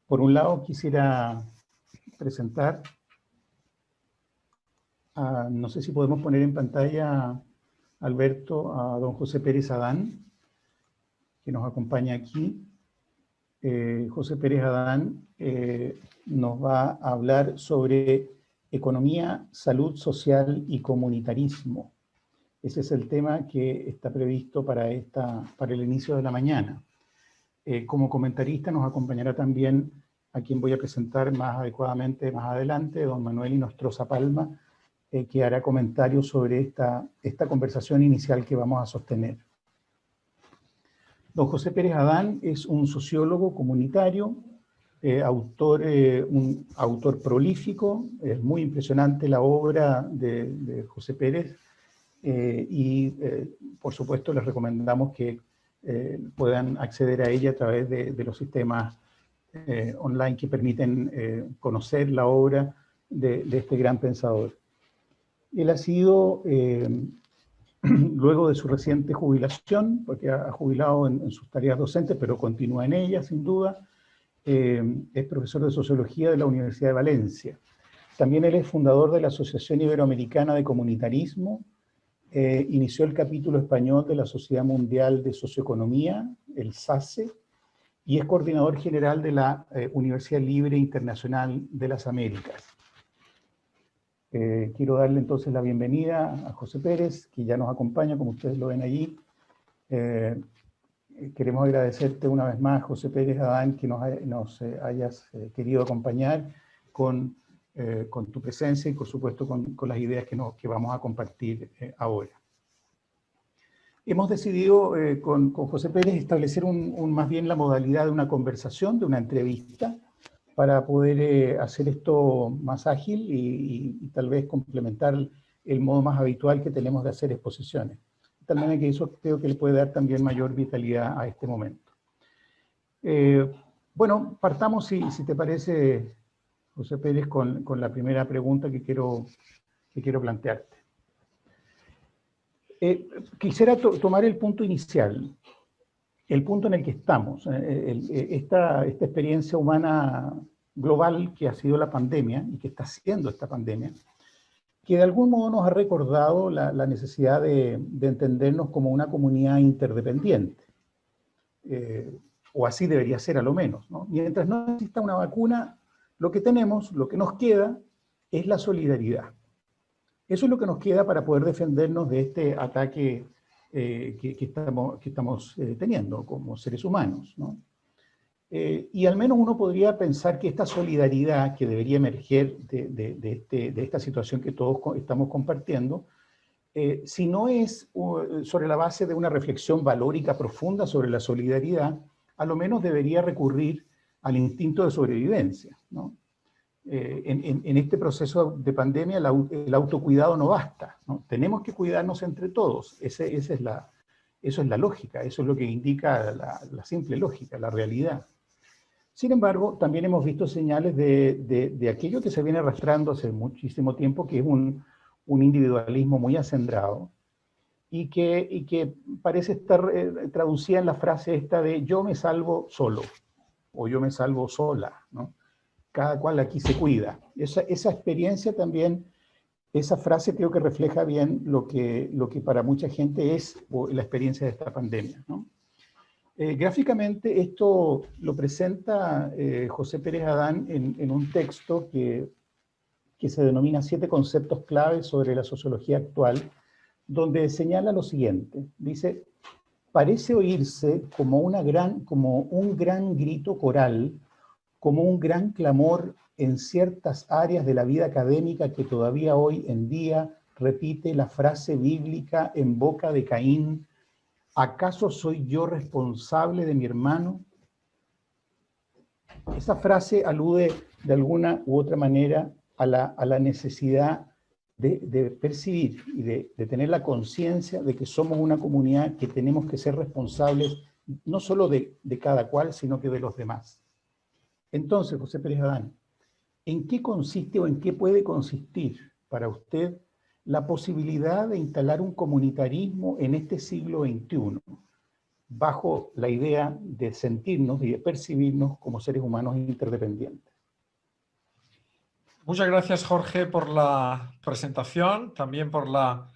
Por un lado, quisiera presentar, no sé si podemos poner en pantalla, Alberto, a don José Pérez Adán, que nos acompaña aquí. José Pérez Adán nos va a hablar sobre economía, salud social y comunitarismo. Ese es el tema que está previsto para el inicio de la mañana. Como comentarista nos acompañará también a quien voy a presentar más adecuadamente más adelante, don Manuel Inostroza Palma, que hará comentarios sobre esta conversación inicial que vamos a sostener. Don José Pérez Adán es un sociólogo comunitario, un autor prolífico. Es muy impresionante la obra de José Pérez por supuesto les recomendamos que puedan acceder a ella a través de los sistemas online que permiten conocer la obra de este gran pensador. Él ha sido, luego de su reciente jubilación, porque ha jubilado en sus tareas docentes, pero continúa en ellas sin duda, es profesor de Sociología de la Universidad de Valencia. También él es fundador de la Asociación Iberoamericana de Comunitarismo, inició el capítulo español de la Sociedad Mundial de Socioeconomía, el SACE, y es coordinador general de la Universidad Libre Internacional de las Américas. Quiero darle entonces la bienvenida a José Pérez, que ya nos acompaña, como ustedes lo ven allí. Queremos agradecerte una vez más, José Pérez Adán, que nos hayas querido acompañar con tu presencia y, por supuesto, con las ideas que vamos a compartir ahora. Hemos decidido con José Pérez establecer más bien la modalidad de una conversación, de una entrevista, para poder hacer esto más ágil y tal vez complementar el modo más habitual que tenemos de hacer exposiciones. De tal manera que eso creo que le puede dar también mayor vitalidad a este momento. Bueno, partamos, si te parece, José Pérez, con la primera pregunta que quiero plantearte. Quisiera tomar el punto inicial, el punto en el que estamos, esta experiencia humana global que ha sido la pandemia y que está siendo esta pandemia, que de algún modo nos ha recordado la necesidad de entendernos como una comunidad interdependiente, o así debería ser a lo menos, ¿no? Mientras no exista una vacuna, lo que nos queda es la solidaridad. Eso es lo que nos queda para poder defendernos de este ataque que estamos teniendo como seres humanos, ¿no? Y al menos uno podría pensar que esta solidaridad que debería emerger de esta situación que todos estamos compartiendo, si no es sobre la base de una reflexión valórica profunda sobre la solidaridad, a lo menos debería recurrir al instinto de sobrevivencia, ¿no? En este proceso de pandemia el autocuidado no basta, ¿no? Tenemos que cuidarnos entre todos. Eso es la lógica, eso es lo que indica la simple lógica, la realidad. Sin embargo, también hemos visto señales de aquello que se viene arrastrando hace muchísimo tiempo, que es un individualismo muy acendrado, y que parece estar traducida en la frase esta de yo me salvo solo, o yo me salvo sola, ¿no? Cada cual aquí se cuida. Esa experiencia también, esa frase creo que refleja bien lo que para mucha gente es la experiencia de esta pandemia, ¿no? Gráficamente esto lo presenta José Pérez Adán en un texto que se denomina 7 conceptos claves sobre la sociología actual, donde señala lo siguiente. Dice, parece oírse como un gran grito coral, como un gran clamor en ciertas áreas de la vida académica que todavía hoy en día repite la frase bíblica en boca de Caín: ¿acaso soy yo responsable de mi hermano? Esa frase alude de alguna u otra manera a la necesidad de percibir y de tener la conciencia de que somos una comunidad que tenemos que ser responsables no solo de cada cual, sino que de los demás. Entonces, José Pérez Adán, ¿en qué consiste o en qué puede consistir para usted la posibilidad de instalar un comunitarismo en este siglo XXI? bajo la idea de sentirnos y de percibirnos como seres humanos interdependientes. Muchas gracias, Jorge, por la presentación, también por la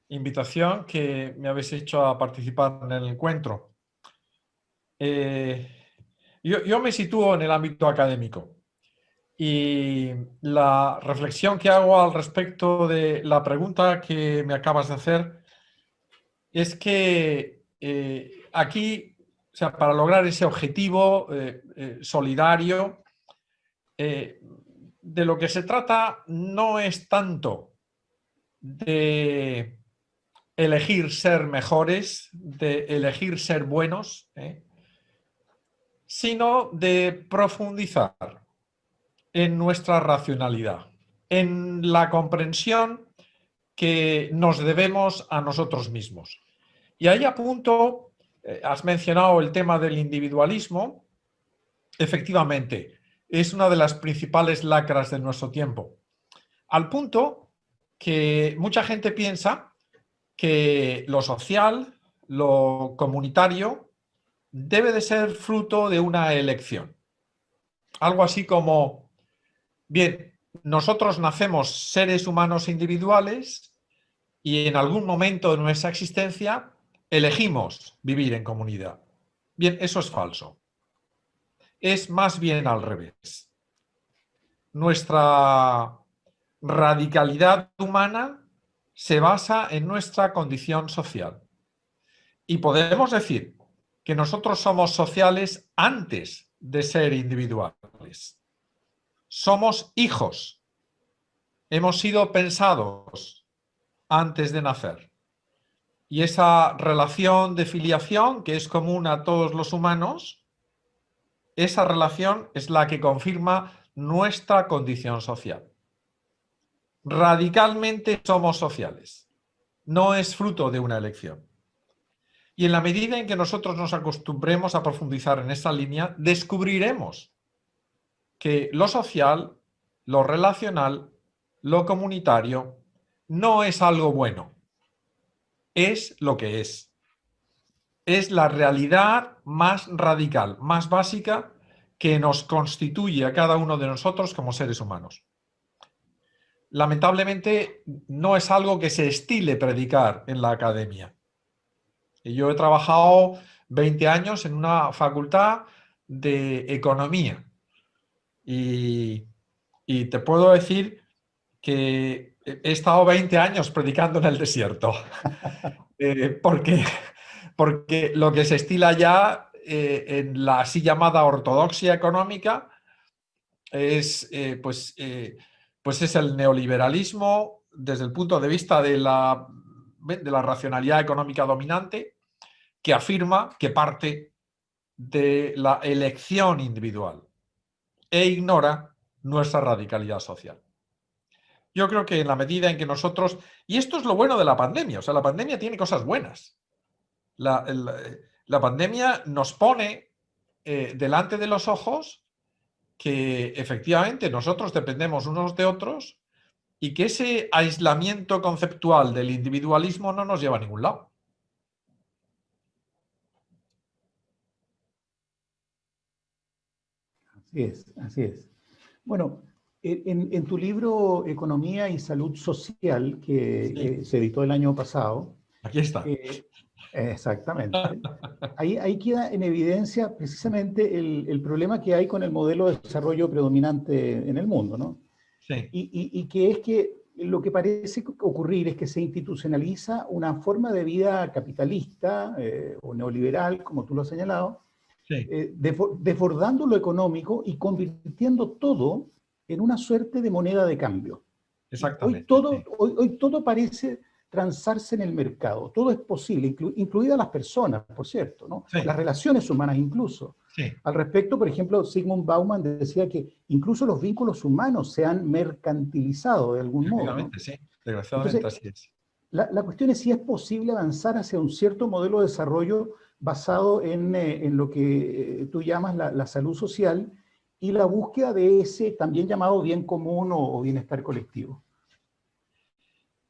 invitación que me habéis hecho a participar en el encuentro. Yo me sitúo en el ámbito académico y la reflexión que hago al respecto de la pregunta que me acabas de hacer es que aquí, o sea, para lograr ese objetivo solidario, de lo que se trata no es tanto de elegir ser mejores, de elegir ser buenos, sino de profundizar en nuestra racionalidad, en la comprensión que nos debemos a nosotros mismos. Y ahí apunto, has mencionado el tema del individualismo. Efectivamente, es una de las principales lacras de nuestro tiempo. Al punto que mucha gente piensa que lo social, lo comunitario, debe de ser fruto de una elección. Algo así como, bien, nosotros nacemos seres humanos individuales y en algún momento de nuestra existencia elegimos vivir en comunidad. Bien, eso es falso. Es más bien al revés. Nuestra radicalidad humana se basa en nuestra condición social. Y podemos decir que nosotros somos sociales antes de ser individuales. Somos hijos. Hemos sido pensados antes de nacer. Y esa relación de filiación que es común a todos los humanos, esa relación es la que confirma nuestra condición social. Radicalmente somos sociales. No es fruto de una elección. Y en la medida en que nosotros nos acostumbremos a profundizar en esta línea, descubriremos que lo social, lo relacional, lo comunitario, no es algo bueno. Es lo que es. Es la realidad más radical, más básica, que nos constituye a cada uno de nosotros como seres humanos. Lamentablemente, no es algo que se estile predicar en la academia. Yo he trabajado 20 años en una facultad de economía y te puedo decir que he estado 20 años predicando en el desierto, porque lo que se estila ya en la así llamada ortodoxia económica es, pues es el neoliberalismo desde el punto de vista de la racionalidad económica dominante, que afirma que parte de la elección individual e ignora nuestra radicalidad social. Yo creo que en la medida en que nosotros, y esto es lo bueno de la pandemia, o sea, la pandemia tiene cosas buenas. La pandemia nos pone delante de los ojos que efectivamente nosotros dependemos unos de otros y que ese aislamiento conceptual del individualismo no nos lleva a ningún lado. Así es, así es. Bueno, en tu libro Economía y Salud Social, que Sí. se editó el año pasado, Aquí está. Exactamente, ahí queda en evidencia precisamente el problema que hay con el modelo de desarrollo predominante en el mundo, ¿no? Sí. Y que es que lo que parece ocurrir es que se institucionaliza una forma de vida capitalista o neoliberal, como tú lo has señalado, Sí. desbordando lo económico y convirtiendo todo en una suerte de moneda de cambio. Exactamente. Hoy todo parece transarse en el mercado, todo es posible, incluidas las personas, por cierto, ¿no? Sí. Las relaciones humanas incluso. Sí. Al respecto, por ejemplo, Zygmunt Bauman decía que incluso los vínculos humanos se han mercantilizado de algún modo, ¿no? Sí, desgraciadamente. Entonces, así es. la cuestión es si es posible avanzar hacia un cierto modelo de desarrollo basado en lo que tú llamas la salud social y la búsqueda de ese también llamado bien común o bienestar colectivo.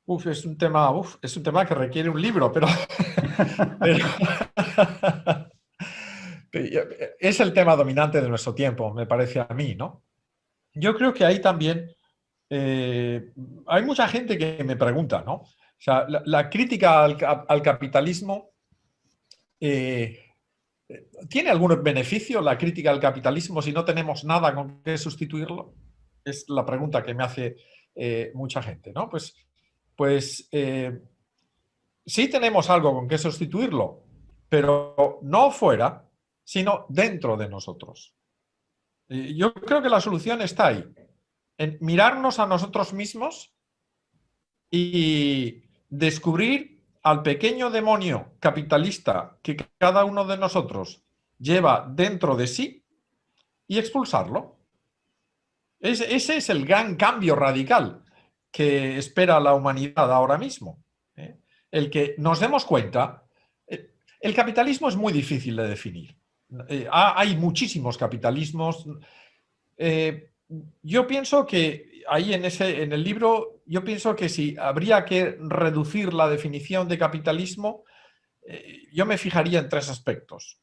Es un tema que requiere un libro, pero, es el tema dominante de nuestro tiempo, me parece a mí, ¿no? Yo creo que ahí también hay mucha gente que me pregunta, ¿no? O sea, la crítica al capitalismo ¿tiene algún beneficio la crítica al capitalismo si no tenemos nada con qué sustituirlo? Es la pregunta que me hace mucha gente, ¿no? Pues sí tenemos algo con qué sustituirlo, pero no fuera, sino dentro de nosotros. Yo creo que la solución está ahí, en mirarnos a nosotros mismos y descubrir al pequeño demonio capitalista que cada uno de nosotros lleva dentro de sí y expulsarlo. Ese es el gran cambio radical que espera la humanidad ahora mismo. El que nos demos cuenta. El capitalismo es muy difícil de definir. Hay muchísimos capitalismos. Yo pienso que ahí en el libro, yo pienso que si habría que reducir la definición de capitalismo, yo me fijaría en 3 aspectos.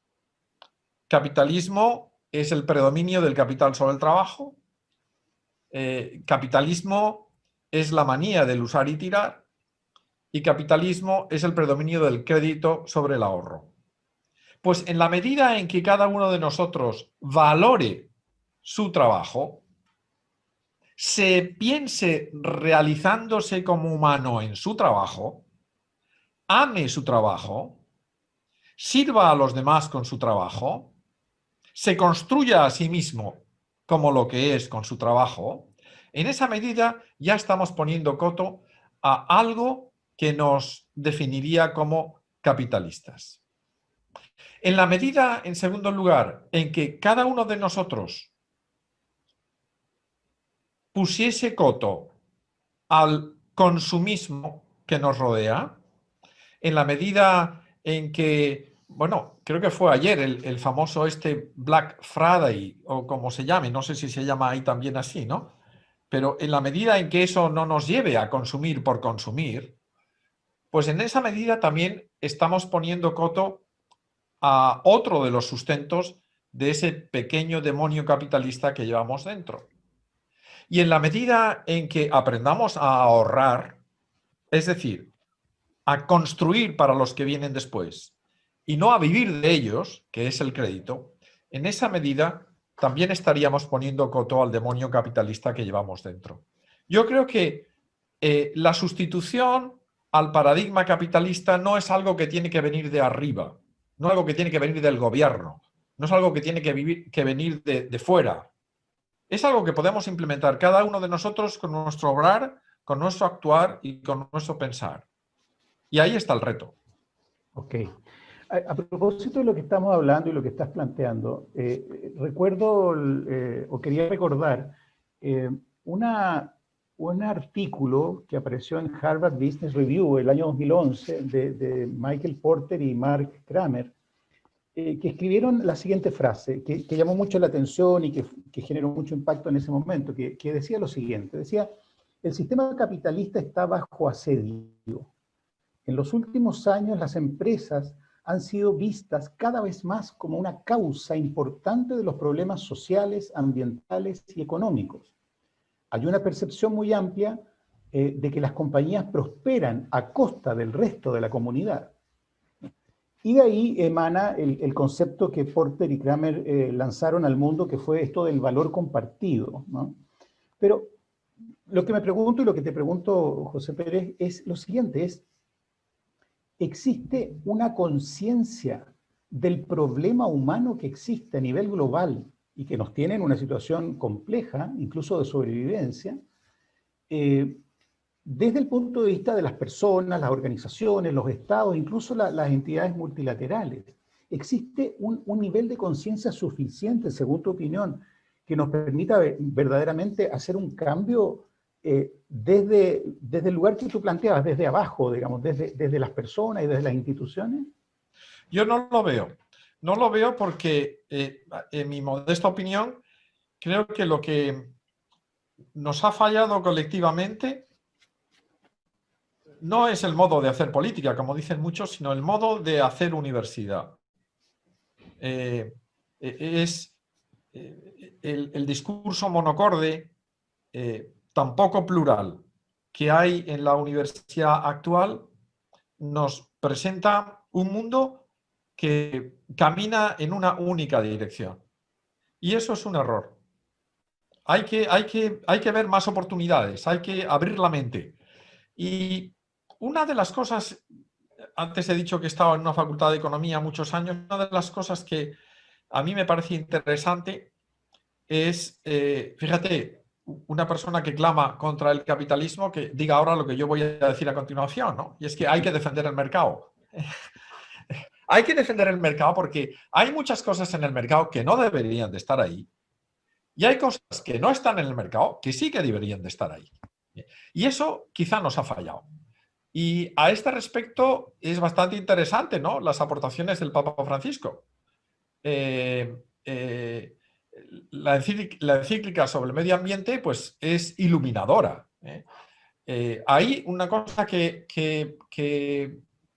Capitalismo es el predominio del capital sobre el trabajo. Capitalismo es la manía del usar y tirar. Y capitalismo es el predominio del crédito sobre el ahorro. Pues en la medida en que cada uno de nosotros valore su trabajo, se piense realizándose como humano en su trabajo, ame su trabajo, sirva a los demás con su trabajo, se construya a sí mismo como lo que es con su trabajo, en esa medida ya estamos poniendo coto a algo que nos definiría como capitalistas. En la medida, en segundo lugar, en que cada uno de nosotros pusiese coto al consumismo que nos rodea, en la medida en que, bueno, creo que fue ayer el famoso Black Friday, o como se llame, no sé si se llama ahí también así, ¿no? Pero en la medida en que eso no nos lleve a consumir por consumir, pues en esa medida también estamos poniendo coto a otro de los sustentos de ese pequeño demonio capitalista que llevamos dentro. Y en la medida en que aprendamos a ahorrar, es decir, a construir para los que vienen después y no a vivir de ellos, que es el crédito, en esa medida también estaríamos poniendo coto al demonio capitalista que llevamos dentro. Yo creo que la sustitución al paradigma capitalista no es algo que tiene que venir de arriba, no es algo que tiene que venir del gobierno, no es algo que tiene que venir de fuera. Es algo que podemos implementar cada uno de nosotros con nuestro obrar, con nuestro actuar y con nuestro pensar. Y ahí está el reto. Ok. A propósito de lo que estamos hablando y lo que estás planteando, recuerdo, o quería recordar, un artículo que apareció en Harvard Business Review el año 2011 de Michael Porter y Mark Kramer, que escribieron la siguiente frase, que llamó mucho la atención y que generó mucho impacto en ese momento, que decía lo siguiente, decía, el sistema capitalista está bajo asedio. En los últimos años las empresas han sido vistas cada vez más como una causa importante de los problemas sociales, ambientales y económicos. Hay una percepción muy amplia de que las compañías prosperan a costa del resto de la comunidad. Y de ahí emana el concepto que Porter y Kramer lanzaron al mundo, que fue esto del valor compartido, ¿no? Pero lo que me pregunto y lo que te pregunto, José Pérez, es lo siguiente, ¿existe una conciencia del problema humano que existe a nivel global y que nos tiene en una situación compleja, incluso de sobrevivencia, desde el punto de vista de las personas, las organizaciones, los estados, incluso las entidades multilaterales? ¿Existe un nivel de conciencia suficiente, según tu opinión, que nos permita verdaderamente hacer un cambio desde el lugar que tú planteabas, desde abajo, digamos, desde las personas y desde las instituciones? Yo no lo veo. No lo veo porque, en mi modesta opinión, creo que lo que nos ha fallado colectivamente no es el modo de hacer política, como dicen muchos, sino el modo de hacer universidad. Es el discurso monocorde, tan poco plural, que hay en la universidad actual, nos presenta un mundo que camina en una única dirección. Y eso es un error. Hay que ver más oportunidades, hay que abrir la mente. Y una de las cosas, antes he dicho que he estado en una facultad de economía muchos años, una de las cosas que a mí me parece interesante es, fíjate, una persona que clama contra el capitalismo que diga ahora lo que yo voy a decir a continuación, ¿no? Y es que hay que defender el mercado. Hay que defender el mercado porque hay muchas cosas en el mercado que no deberían de estar ahí y hay cosas que no están en el mercado que sí que deberían de estar ahí. Y eso quizá nos ha fallado. Y a este respecto es bastante interesante, ¿no?, las aportaciones del Papa Francisco. La encíclica sobre el medio ambiente pues, es iluminadora. Hay una cosa que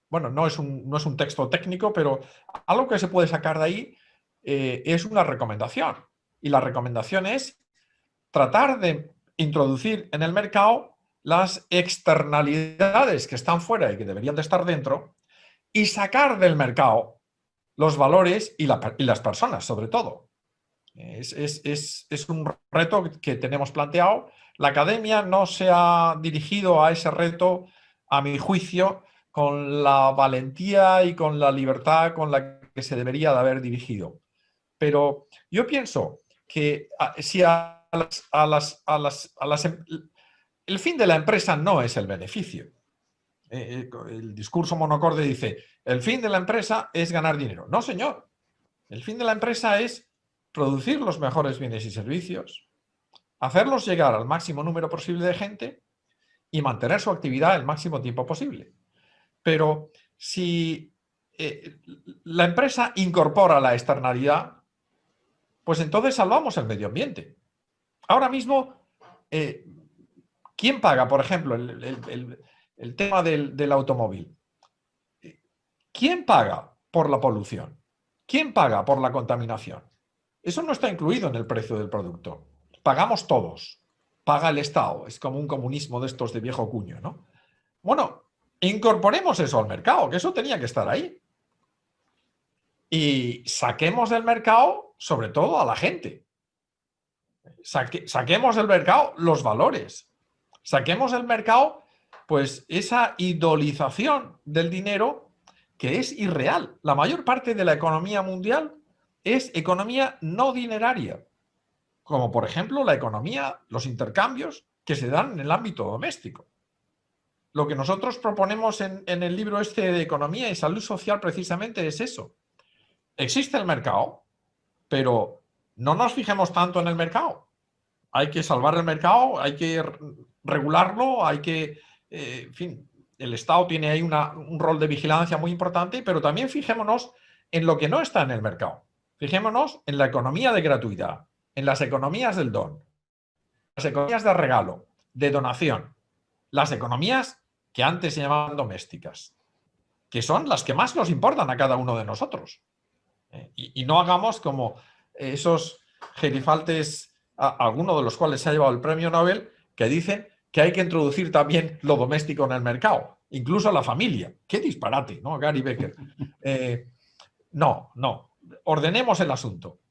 bueno, no es un texto técnico, pero algo que se puede sacar de ahí es una recomendación. Y la recomendación es tratar de introducir en el mercado las externalidades que están fuera y que deberían de estar dentro y sacar del mercado los valores y las personas, sobre todo. Es un reto que tenemos planteado. La academia no se ha dirigido a ese reto, a mi juicio, con la valentía y con la libertad con la que se debería de haber dirigido. Pero yo pienso que si el fin de la empresa no es el beneficio. El discurso monocorde dice, el fin de la empresa es ganar dinero. No, señor. El fin de la empresa es producir los mejores bienes y servicios, hacerlos llegar al máximo número posible de gente y mantener su actividad el máximo tiempo posible. Pero si la empresa incorpora la externalidad, pues entonces salvamos el medio ambiente. Ahora mismo, ¿quién paga, por ejemplo, el tema del automóvil? ¿Quién paga por la polución? ¿Quién paga por la contaminación? Eso no está incluido en el precio del producto. Pagamos todos. Paga el Estado. Es como un comunismo de estos de viejo cuño, ¿no? Bueno, incorporemos eso al mercado, que eso tenía que estar ahí. Y saquemos del mercado, sobre todo, a la gente. Saquemos del mercado los valores. Saquemos del mercado, pues, esa idolización del dinero que es irreal. La mayor parte de la economía mundial es economía no dineraria, como por ejemplo la economía, los intercambios que se dan en el ámbito doméstico. Lo que nosotros proponemos en el libro este de Economía y Salud Social precisamente es eso. Existe el mercado, pero no nos fijemos tanto en el mercado. Hay que salvar el mercado, hay que regularlo, hay que, en fin, el Estado tiene ahí un rol de vigilancia muy importante, pero también fijémonos en lo que no está en el mercado. Fijémonos en la economía de gratuidad, en las economías del don, las economías de regalo, de donación, las economías que antes se llamaban domésticas, que son las que más nos importan a cada uno de nosotros. Y no hagamos como esos gerifaltes, alguno de los cuales se ha llevado el premio Nobel, que dicen que hay que introducir también lo doméstico en el mercado, incluso la familia. ¡Qué disparate!, ¿no? Gary Becker. No. Ordenemos el asunto.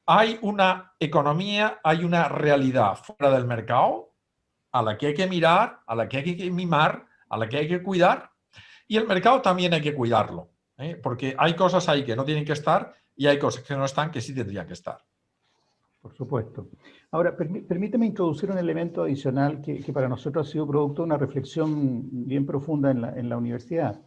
Hay una economía, hay una realidad fuera del mercado a la que hay que mirar, a la que hay que mimar, a la que hay que cuidar, y el mercado también hay que cuidarlo, porque hay cosas ahí que no tienen que estar y hay cosas que no están que sí tendrían que estar. Por supuesto. Ahora, permíteme introducir un elemento adicional que para nosotros ha sido producto de una reflexión bien profunda en la universidad,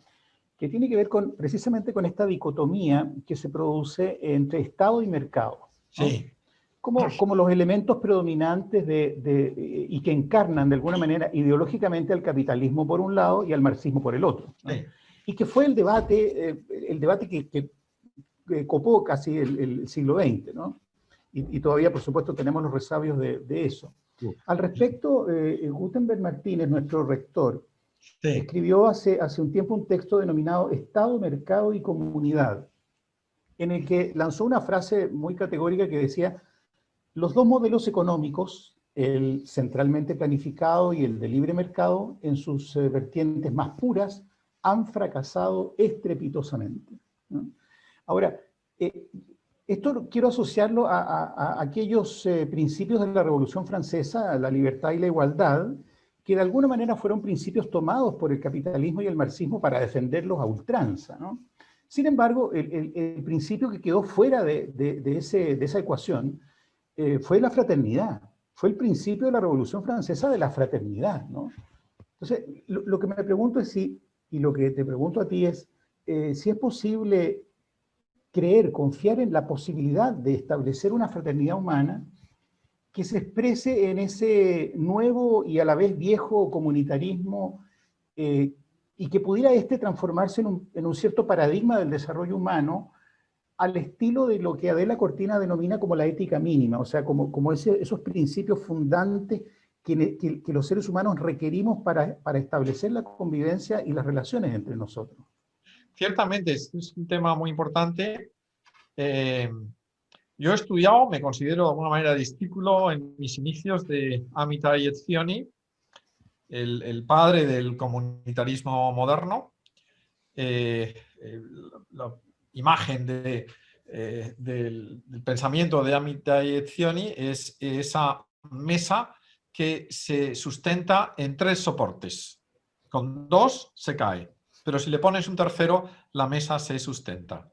que tiene que ver precisamente con esta dicotomía que se produce entre Estado y mercado, ¿no? Sí. Como los elementos predominantes y que encarnan de alguna manera ideológicamente al capitalismo por un lado y al marxismo por el otro, ¿no? Sí. Y que fue el debate que copó casi el siglo XX, ¿no? Y todavía, por supuesto, tenemos los resabios de eso. Al respecto, Gutenberg Martínez, nuestro rector, Sí. escribió hace un tiempo un texto denominado Estado, Mercado y Comunidad, en el que lanzó una frase muy categórica que decía: los dos modelos económicos, el centralmente planificado y el de libre mercado, en sus vertientes más puras, han fracasado estrepitosamente, ¿no? Ahora, esto quiero asociarlo a aquellos principios de la Revolución Francesa, la libertad y la igualdad, que de alguna manera fueron principios tomados por el capitalismo y el marxismo para defenderlos a ultranza, ¿no? Sin embargo, el principio que quedó fuera de esa ecuación fue la fraternidad. Fue el principio de la Revolución Francesa de la fraternidad, ¿no? Entonces, lo que me pregunto es si, y lo que te pregunto a ti es, si es posible creer, confiar en la posibilidad de establecer una fraternidad humana que se exprese en ese nuevo y a la vez viejo comunitarismo, y que pudiera transformarse en un cierto paradigma del desarrollo humano al estilo de lo que Adela Cortina denomina como la ética mínima, o sea, como esos principios fundantes que los seres humanos requerimos para establecer la convivencia y las relaciones entre nosotros. Ciertamente es un tema muy importante. Yo he estudiado, me considero de alguna manera discípulo en mis inicios de Amitai Etzioni, el padre del comunitarismo moderno. La imagen del pensamiento de Amitai Etzioni es esa mesa que se sustenta en tres soportes. Con dos se cae, pero si le pones un tercero, la mesa se sustenta.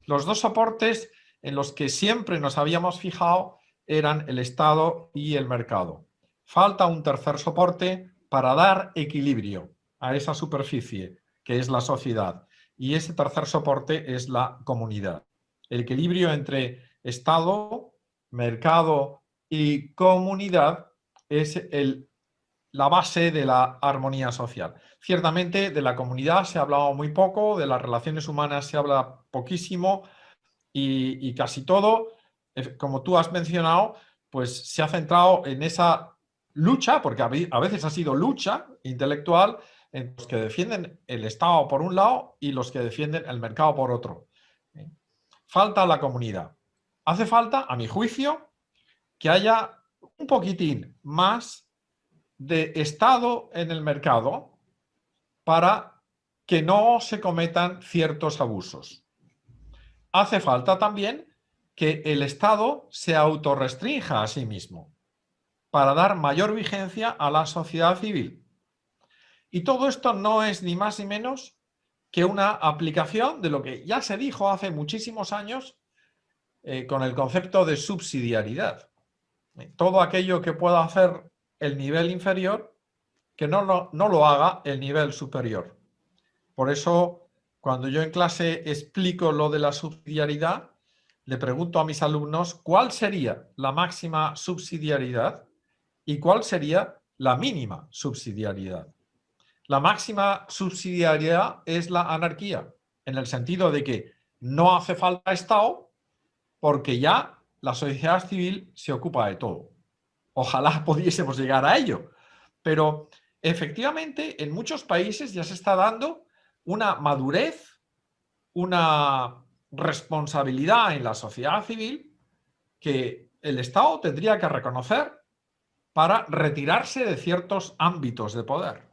Los dos soportes en los que siempre nos habíamos fijado eran el Estado y el mercado. Falta un tercer soporte para dar equilibrio a esa superficie que es la sociedad, y ese tercer soporte es la comunidad. El equilibrio entre Estado, mercado y comunidad es la base de la armonía social. Ciertamente de la comunidad se ha hablado muy poco, de las relaciones humanas se habla poquísimo, y casi todo, como tú has mencionado, pues se ha centrado en esa lucha, porque a veces ha sido lucha intelectual, en los que defienden el Estado por un lado y los que defienden el mercado por otro. Falta la comunidad. Hace falta, a mi juicio, que haya un poquitín más de Estado en el mercado para que no se cometan ciertos abusos. Hace falta también que el Estado se autorrestrinja a sí mismo para dar mayor vigencia a la sociedad civil. Y todo esto no es ni más ni menos que una aplicación de lo que ya se dijo hace muchísimos años con el concepto de subsidiariedad. Todo aquello que pueda hacer el nivel inferior, que no lo haga el nivel superior. Por eso, cuando yo en clase explico lo de la subsidiariedad, le pregunto a mis alumnos cuál sería la máxima subsidiariedad y cuál sería la mínima subsidiariedad. La máxima subsidiariedad es la anarquía, en el sentido de que no hace falta Estado porque ya la sociedad civil se ocupa de todo. Ojalá pudiésemos llegar a ello, pero efectivamente en muchos países ya se está dando una madurez, una responsabilidad en la sociedad civil que el Estado tendría que reconocer para retirarse de ciertos ámbitos de poder.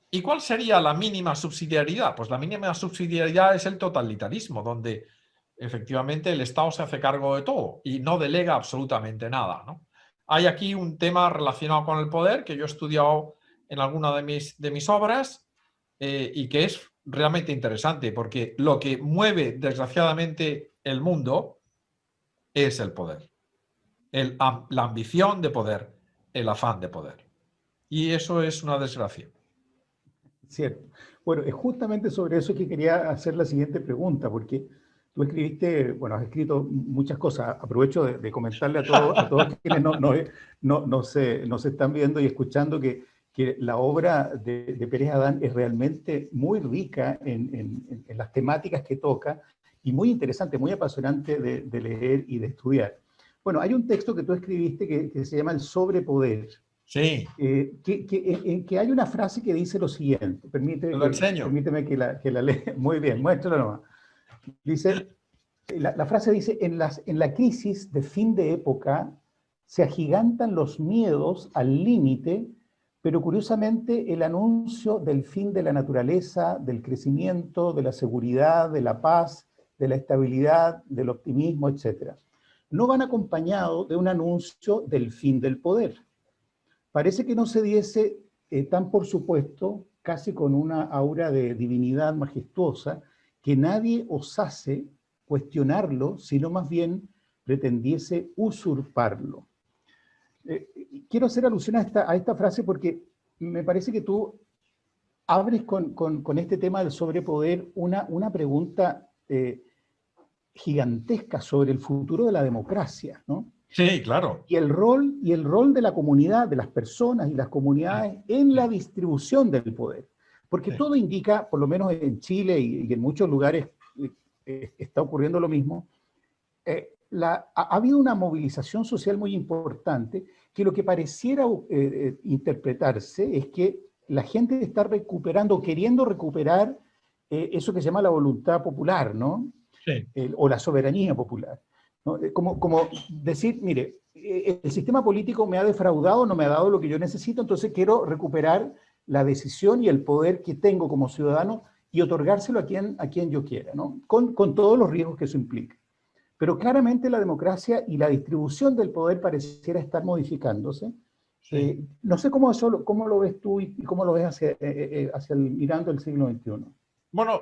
¿Y cuál sería la mínima subsidiariedad? Pues la mínima subsidiariedad es el totalitarismo, donde efectivamente el Estado se hace cargo de todo y no delega absolutamente nada, ¿no? Hay aquí un tema relacionado con el poder que yo he estudiado en alguna de mis obras y que es realmente interesante, porque lo que mueve desgraciadamente el mundo es el poder, la ambición de poder, el afán de poder. Y eso es una desgracia. Cierto. Bueno, es justamente sobre eso que quería hacer la siguiente pregunta, porque tú escribiste, bueno, has escrito muchas cosas. Aprovecho de comentarle a todos quienes nos están viendo y escuchando que la obra de Pérez Adán es realmente muy rica en las temáticas que toca y muy interesante, muy apasionante de leer y de estudiar. Bueno, hay un texto que tú escribiste que se llama El sobrepoder. Sí, que hay una frase que dice lo siguiente, te lo enseño. permíteme que la lea, muy bien, muéstralo nomás. Dice, la frase dice, en la crisis de fin de época se agigantan los miedos al límite, pero curiosamente el anuncio del fin de la naturaleza, del crecimiento, de la seguridad, de la paz, de la estabilidad, del optimismo, etc., no van acompañados de un anuncio del fin del poder. Parece que no se diese tan por supuesto, casi con una aura de divinidad majestuosa, que nadie osase cuestionarlo, sino más bien pretendiese usurparlo. Quiero hacer alusión a esta frase porque me parece que tú abres con este tema del sobrepoder una pregunta gigantesca sobre el futuro de la democracia, ¿no? Sí, claro. Y el rol de la comunidad, de las personas y las comunidades en la distribución del poder. Porque Sí. todo indica, por lo menos en Chile y en muchos lugares está ocurriendo lo mismo, ha habido una movilización social muy importante que lo que pareciera interpretarse es que la gente está recuperando, queriendo recuperar eso que se llama la voluntad popular, ¿no? Sí. O la soberanía popular, ¿no? Como decir, mire, el sistema político me ha defraudado, no me ha dado lo que yo necesito, entonces quiero recuperar la decisión y el poder que tengo como ciudadano y otorgárselo a quien yo quiera, ¿no? Con todos los riesgos que eso implica. Pero claramente la democracia y la distribución del poder pareciera estar modificándose. Sí. No sé cómo lo ves tú y cómo lo ves mirando el siglo XXI. Bueno,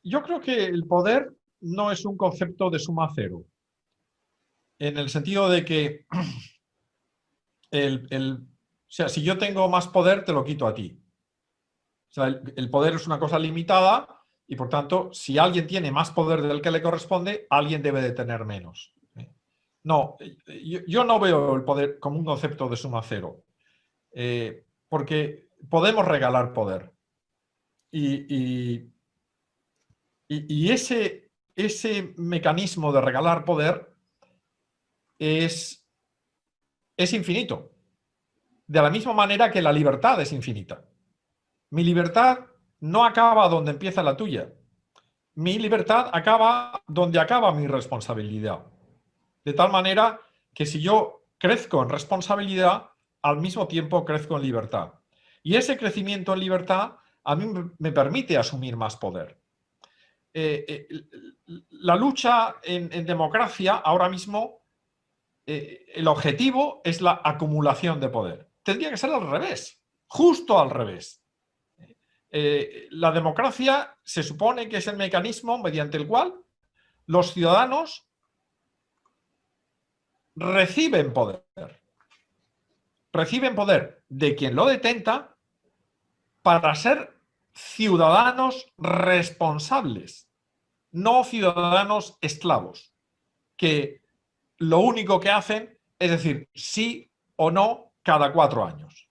yo creo que el poder no es un concepto de suma cero, en el sentido de que o sea, si yo tengo más poder, te lo quito a ti. O sea, el poder es una cosa limitada y, por tanto, si alguien tiene más poder del que le corresponde, alguien debe de tener menos. No, yo no veo el poder como un concepto de suma cero, porque podemos regalar poder. Y ese mecanismo de regalar poder es infinito, de la misma manera que la libertad es infinita. Mi libertad no acaba donde empieza la tuya. Mi libertad acaba donde acaba mi responsabilidad. De tal manera que si yo crezco en responsabilidad, al mismo tiempo crezco en libertad. Y ese crecimiento en libertad a mí me permite asumir más poder. La lucha en democracia ahora mismo, el objetivo es la acumulación de poder. Tendría que ser al revés, justo al revés. La democracia se supone que es el mecanismo mediante el cual los ciudadanos reciben poder. Reciben poder de quien lo detenta para ser ciudadanos responsables, no ciudadanos esclavos, que lo único que hacen es decir sí o no cada 4 años.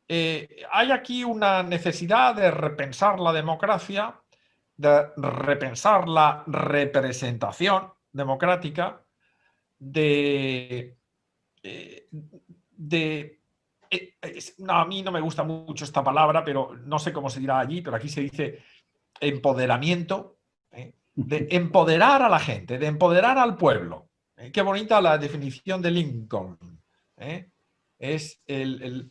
Hay aquí una necesidad de repensar la democracia, de repensar la representación democrática, no, a mí no me gusta mucho esta palabra, pero no sé cómo se dirá allí, pero aquí se dice empoderamiento, de empoderar a la gente, de empoderar al pueblo. Qué bonita la definición de Lincoln. Es el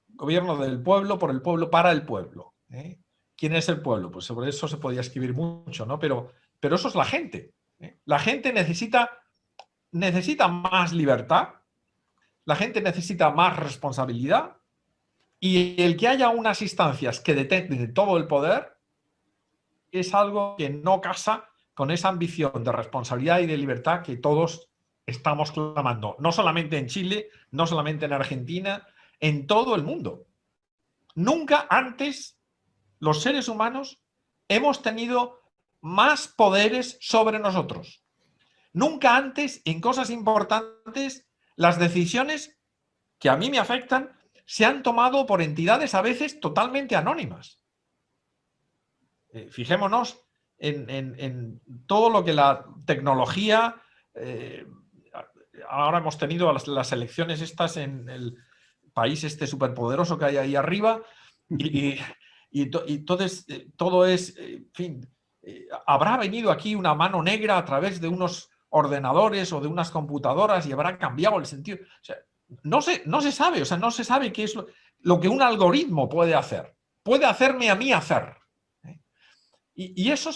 gobierno del pueblo, por el pueblo, para el pueblo. ¿Quién es el pueblo? Pues sobre eso se podía escribir mucho, ¿no? Pero eso es la gente. La gente necesita más libertad, la gente necesita más responsabilidad y el que haya unas instancias que detenten todo el poder es algo que no casa con esa ambición de responsabilidad y de libertad que todos estamos clamando, no solamente en Chile, no solamente en Argentina, en todo el mundo. Nunca antes los seres humanos hemos tenido más poderes sobre nosotros. Nunca antes, en cosas importantes, las decisiones que a mí me afectan se han tomado por entidades a veces totalmente anónimas. Fijémonos en todo lo que la tecnología ahora hemos tenido las elecciones estas en el país este superpoderoso que hay ahí arriba y entonces todo es, en fin, habrá venido aquí una mano negra a través de unos ordenadores o de unas computadoras y habrá cambiado el sentido. O sea, no se sabe, o sea, no se sabe qué es lo que un algoritmo puede hacer. Puede hacerme a mí hacer. Y eso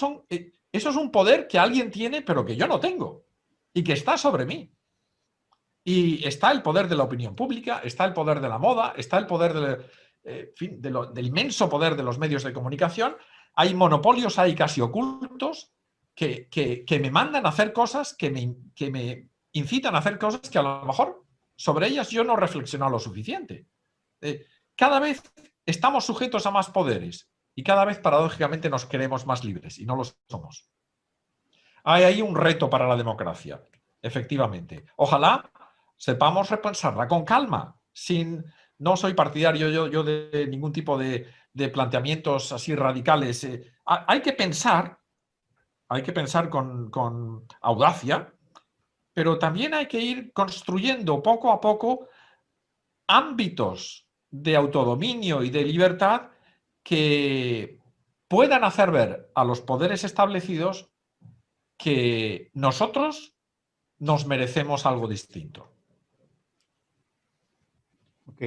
es un poder que alguien tiene, pero que yo no tengo y que está sobre mí. Y está el poder de la opinión pública, está el poder de la moda, está el poder del inmenso poder de los medios de comunicación. Hay monopolios ahí casi ocultos que me mandan a hacer cosas, que me incitan a hacer cosas que a lo mejor sobre ellas yo no he reflexionado lo suficiente. Cada vez estamos sujetos a más poderes y cada vez paradójicamente nos queremos más libres y no lo somos. Hay ahí un reto para la democracia, efectivamente. Ojalá sepamos repensarla con calma, no soy partidario yo de ningún tipo de planteamientos así radicales. Hay que pensar con audacia, pero también hay que ir construyendo poco a poco ámbitos de autodominio y de libertad que puedan hacer ver a los poderes establecidos que nosotros nos merecemos algo distinto. Ok.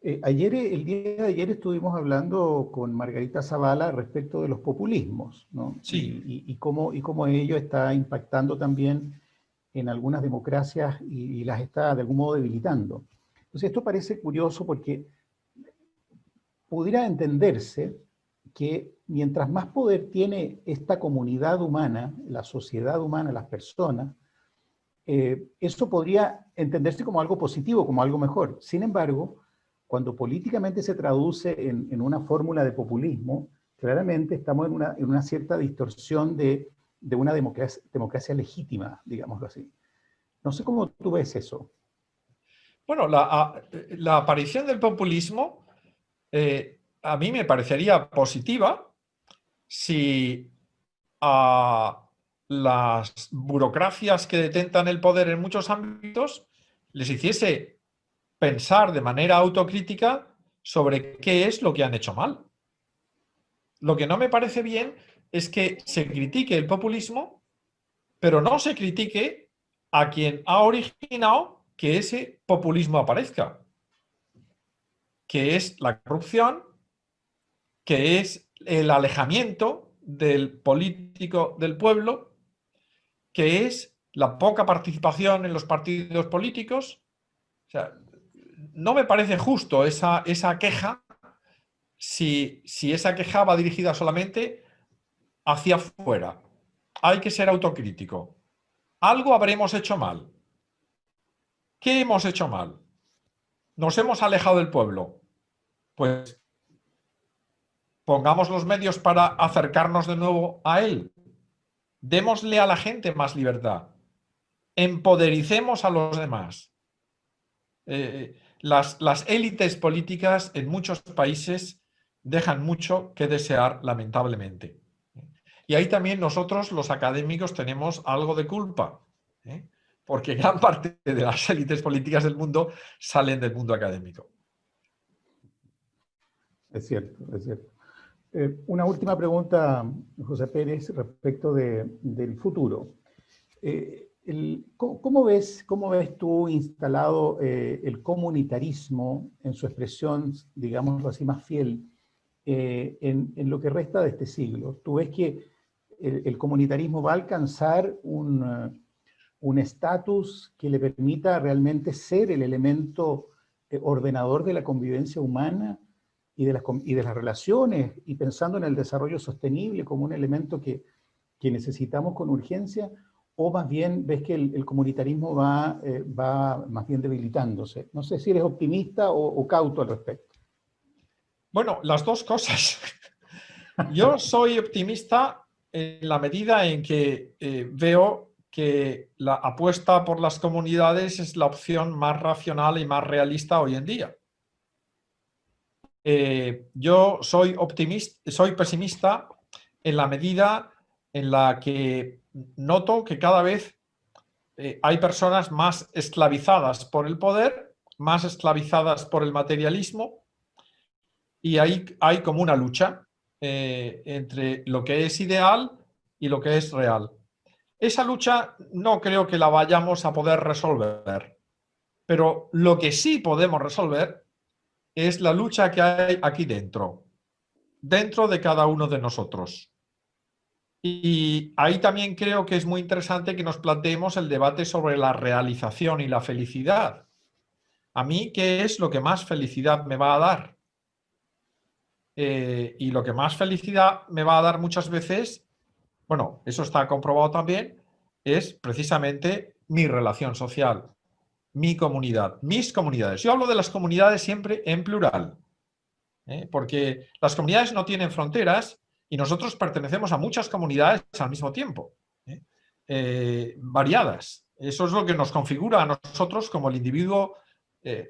El día de ayer estuvimos hablando con Margarita Zavala respecto de los populismos, ¿no? Sí. Y cómo ello está impactando también en algunas democracias y las está de algún modo debilitando. Entonces esto parece curioso porque pudiera entenderse que mientras más poder tiene esta comunidad humana, la sociedad humana, las personas, eso podría entenderse como algo positivo, como algo mejor. Sin embargo, cuando políticamente se traduce en una fórmula de populismo, claramente estamos en una cierta distorsión de una democracia legítima, digámoslo así. No sé cómo tú ves eso. Bueno, la aparición del populismo a mí me parecería positiva si a las burocracias que detentan el poder en muchos ámbitos les hiciese pensar de manera autocrítica sobre qué es lo que han hecho mal. Lo que no me parece bien es que se critique el populismo, pero no se critique a quien ha originado que ese populismo aparezca, que es la corrupción, que es el alejamiento del político del pueblo, que es la poca participación en los partidos políticos. O sea, no me parece justo esa queja si esa queja va dirigida solamente hacia afuera. Hay que ser autocrítico. Algo habremos hecho mal. ¿Qué hemos hecho mal? ¿Nos hemos alejado del pueblo? Pues pongamos los medios para acercarnos de nuevo a él. Démosle a la gente más libertad. Empodericemos a los demás. Las élites políticas en muchos países dejan mucho que desear, lamentablemente. Y ahí también nosotros, los académicos, tenemos algo de culpa, porque gran parte de las élites políticas del mundo salen del mundo académico. Es cierto, es cierto. Una última pregunta, José Pérez, respecto del futuro. ¿Cómo ves tú instalado el comunitarismo en su expresión, digámoslo así, más fiel en lo que resta de este siglo? ¿Tú ves que el comunitarismo va a alcanzar un estatus que le permita realmente ser el elemento ordenador de la convivencia humana y de las relaciones, y pensando en el desarrollo sostenible como un elemento que necesitamos con urgencia? ¿O más bien ves que el comunitarismo va más bien debilitándose? No sé si eres optimista o cauto al respecto. Bueno, las dos cosas. Yo soy optimista en la medida en que veo que la apuesta por las comunidades es la opción más racional y más realista hoy en día. Yo soy pesimista en la medida en la que noto que cada vez hay personas más esclavizadas por el poder, más esclavizadas por el materialismo, y hay como una lucha entre lo que es ideal y lo que es real. Esa lucha no creo que la vayamos a poder resolver, pero lo que sí podemos resolver es la lucha que hay aquí dentro de cada uno de nosotros. Y ahí también creo que es muy interesante que nos planteemos el debate sobre la realización y la felicidad. A mí, ¿qué es lo que más felicidad me va a dar? Y lo que más felicidad me va a dar muchas veces, bueno, eso está comprobado también, es precisamente mi relación social, mi comunidad, mis comunidades. Yo hablo de las comunidades siempre en plural, porque las comunidades no tienen fronteras y nosotros pertenecemos a muchas comunidades al mismo tiempo, variadas. Eso es lo que nos configura a nosotros como el individuo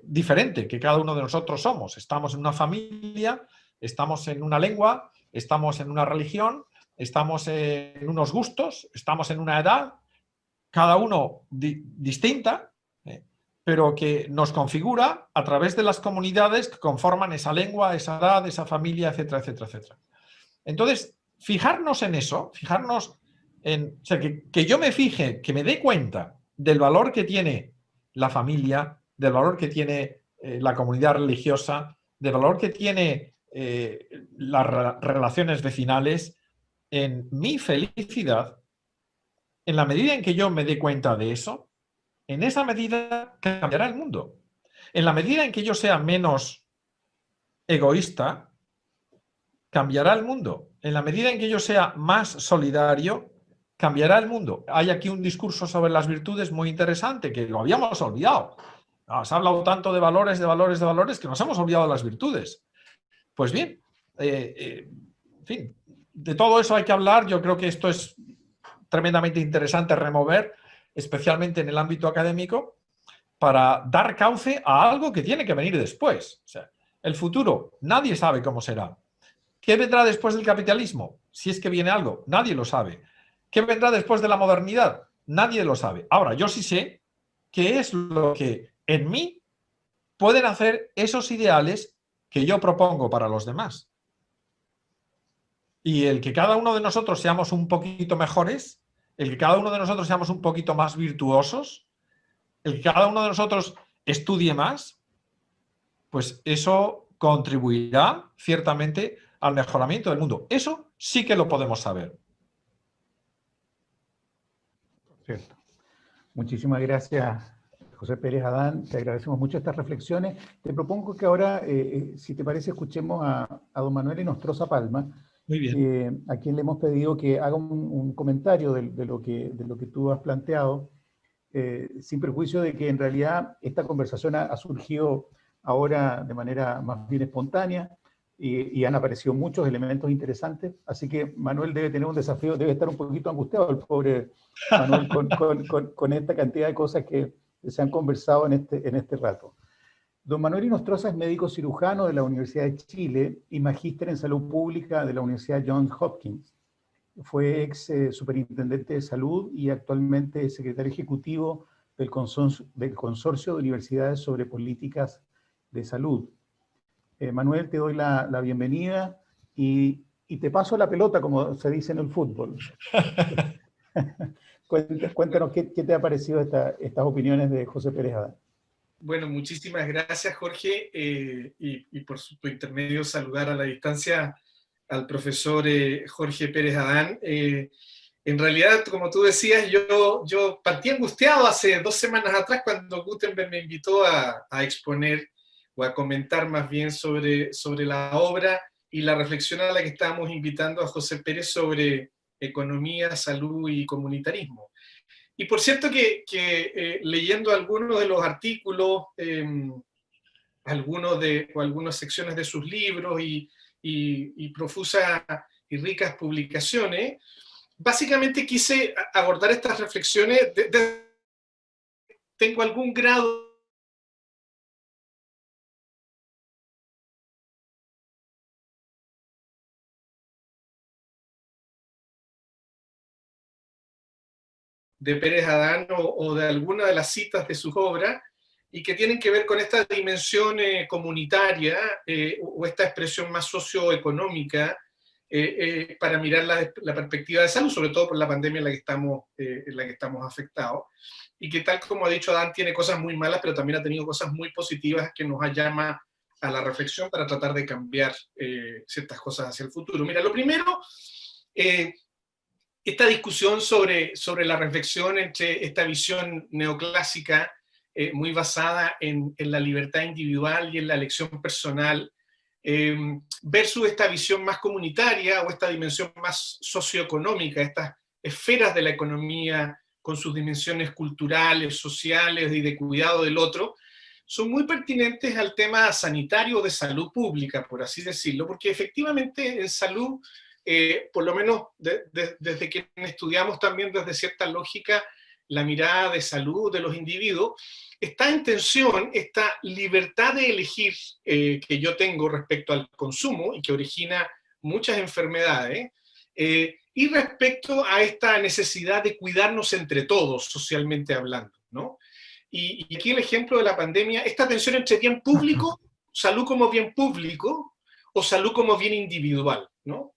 diferente que cada uno de nosotros somos. Estamos en una familia, estamos en una lengua, estamos en una religión, estamos en unos gustos, estamos en una edad, cada uno distinta, pero que nos configura a través de las comunidades que conforman esa lengua, esa edad, esa familia, etcétera, etcétera, etcétera. Entonces, fijarnos en eso, fijarnos en, o sea, que yo me fije, que me dé cuenta del valor que tiene la familia, del valor que tiene la comunidad religiosa, del valor que tiene las relaciones vecinales en mi felicidad. En la medida en que yo me dé cuenta de eso, en esa medida cambiará el mundo. En la medida en que yo sea menos egoísta, cambiará el mundo. En la medida en que yo sea más solidario, cambiará el mundo. Hay aquí un discurso sobre las virtudes muy interesante que lo habíamos olvidado. Se ha hablado tanto de valores, de valores, de valores, que nos hemos olvidado de las virtudes. Pues bien, en fin, de todo eso hay que hablar. Yo creo que esto es tremendamente interesante remover, especialmente en el ámbito académico, para dar cauce a algo que tiene que venir después. O sea, el futuro, nadie sabe cómo será. ¿Qué vendrá después del capitalismo? Si es que viene algo, nadie lo sabe. ¿Qué vendrá después de la modernidad? Nadie lo sabe. Ahora, yo sí sé qué es lo que en mí pueden hacer esos ideales que yo propongo para los demás. Y el que cada uno de nosotros seamos un poquito mejores, el que cada uno de nosotros seamos un poquito más virtuosos, el que cada uno de nosotros estudie más, pues eso contribuirá ciertamente al mejoramiento del mundo. Eso sí que lo podemos saber. Cierto. Muchísimas gracias, José Pérez Adán. Te agradecemos mucho estas reflexiones. Te propongo que ahora, si te parece, escuchemos a don Manuel Inostroza Palma, Muy bien. a quien le hemos pedido que haga un comentario de lo que tú has planteado, sin perjuicio de que en realidad esta conversación ha surgido ahora de manera más bien espontánea y han aparecido muchos elementos interesantes, así que Manuel debe tener un desafío, debe estar un poquito angustiado el pobre Manuel con esta cantidad de cosas que se han conversado en este rato. Don Manuel Inostroza es médico cirujano de la Universidad de Chile y magíster en salud pública de la Universidad Johns Hopkins. Fue ex superintendente de salud y actualmente secretario ejecutivo del Consorcio de Universidades sobre Políticas de Salud. Manuel, te doy la bienvenida y te paso la pelota, como se dice en el fútbol. Cuéntanos qué te ha parecido estas opiniones de José Pérez Adán. Bueno, muchísimas gracias, Jorge, y por tu intermedio saludar a la distancia al profesor Jorge Pérez Adán. En realidad, como tú decías, yo partí angustiado hace 2 semanas atrás cuando Gutenberg me invitó a exponer o a comentar más bien sobre la obra y la reflexión a la que estábamos invitando a José Pérez sobre economía, salud y comunitarismo. Y por cierto que leyendo algunos de los artículos, algunas secciones de sus libros y profusas y ricas publicaciones, básicamente quise abordar estas reflexiones. Tengo algún grado de Pérez Adán o de alguna de las citas de sus obras, y que tienen que ver con esta dimensión comunitaria o esta expresión más socioeconómica para mirar la perspectiva de salud, sobre todo por la pandemia en la que estamos afectados, y que tal como ha dicho Adán, tiene cosas muy malas, pero también ha tenido cosas muy positivas que nos llama a la reflexión para tratar de cambiar ciertas cosas hacia el futuro. Mira, lo primero, esta discusión sobre la reflexión entre esta visión neoclásica muy basada en la libertad individual y en la elección personal, versus esta visión más comunitaria o esta dimensión más socioeconómica, estas esferas de la economía con sus dimensiones culturales, sociales y de cuidado del otro, son muy pertinentes al tema sanitario o de salud pública, por así decirlo, porque efectivamente en salud, por lo menos desde que estudiamos también desde cierta lógica la mirada de salud de los individuos, está en tensión esta libertad de elegir que yo tengo respecto al consumo y que origina muchas enfermedades, y respecto a esta necesidad de cuidarnos entre todos, socialmente hablando, ¿no? Y aquí el ejemplo de la pandemia, esta tensión entre bien público, salud como bien público, o salud como bien individual, ¿no?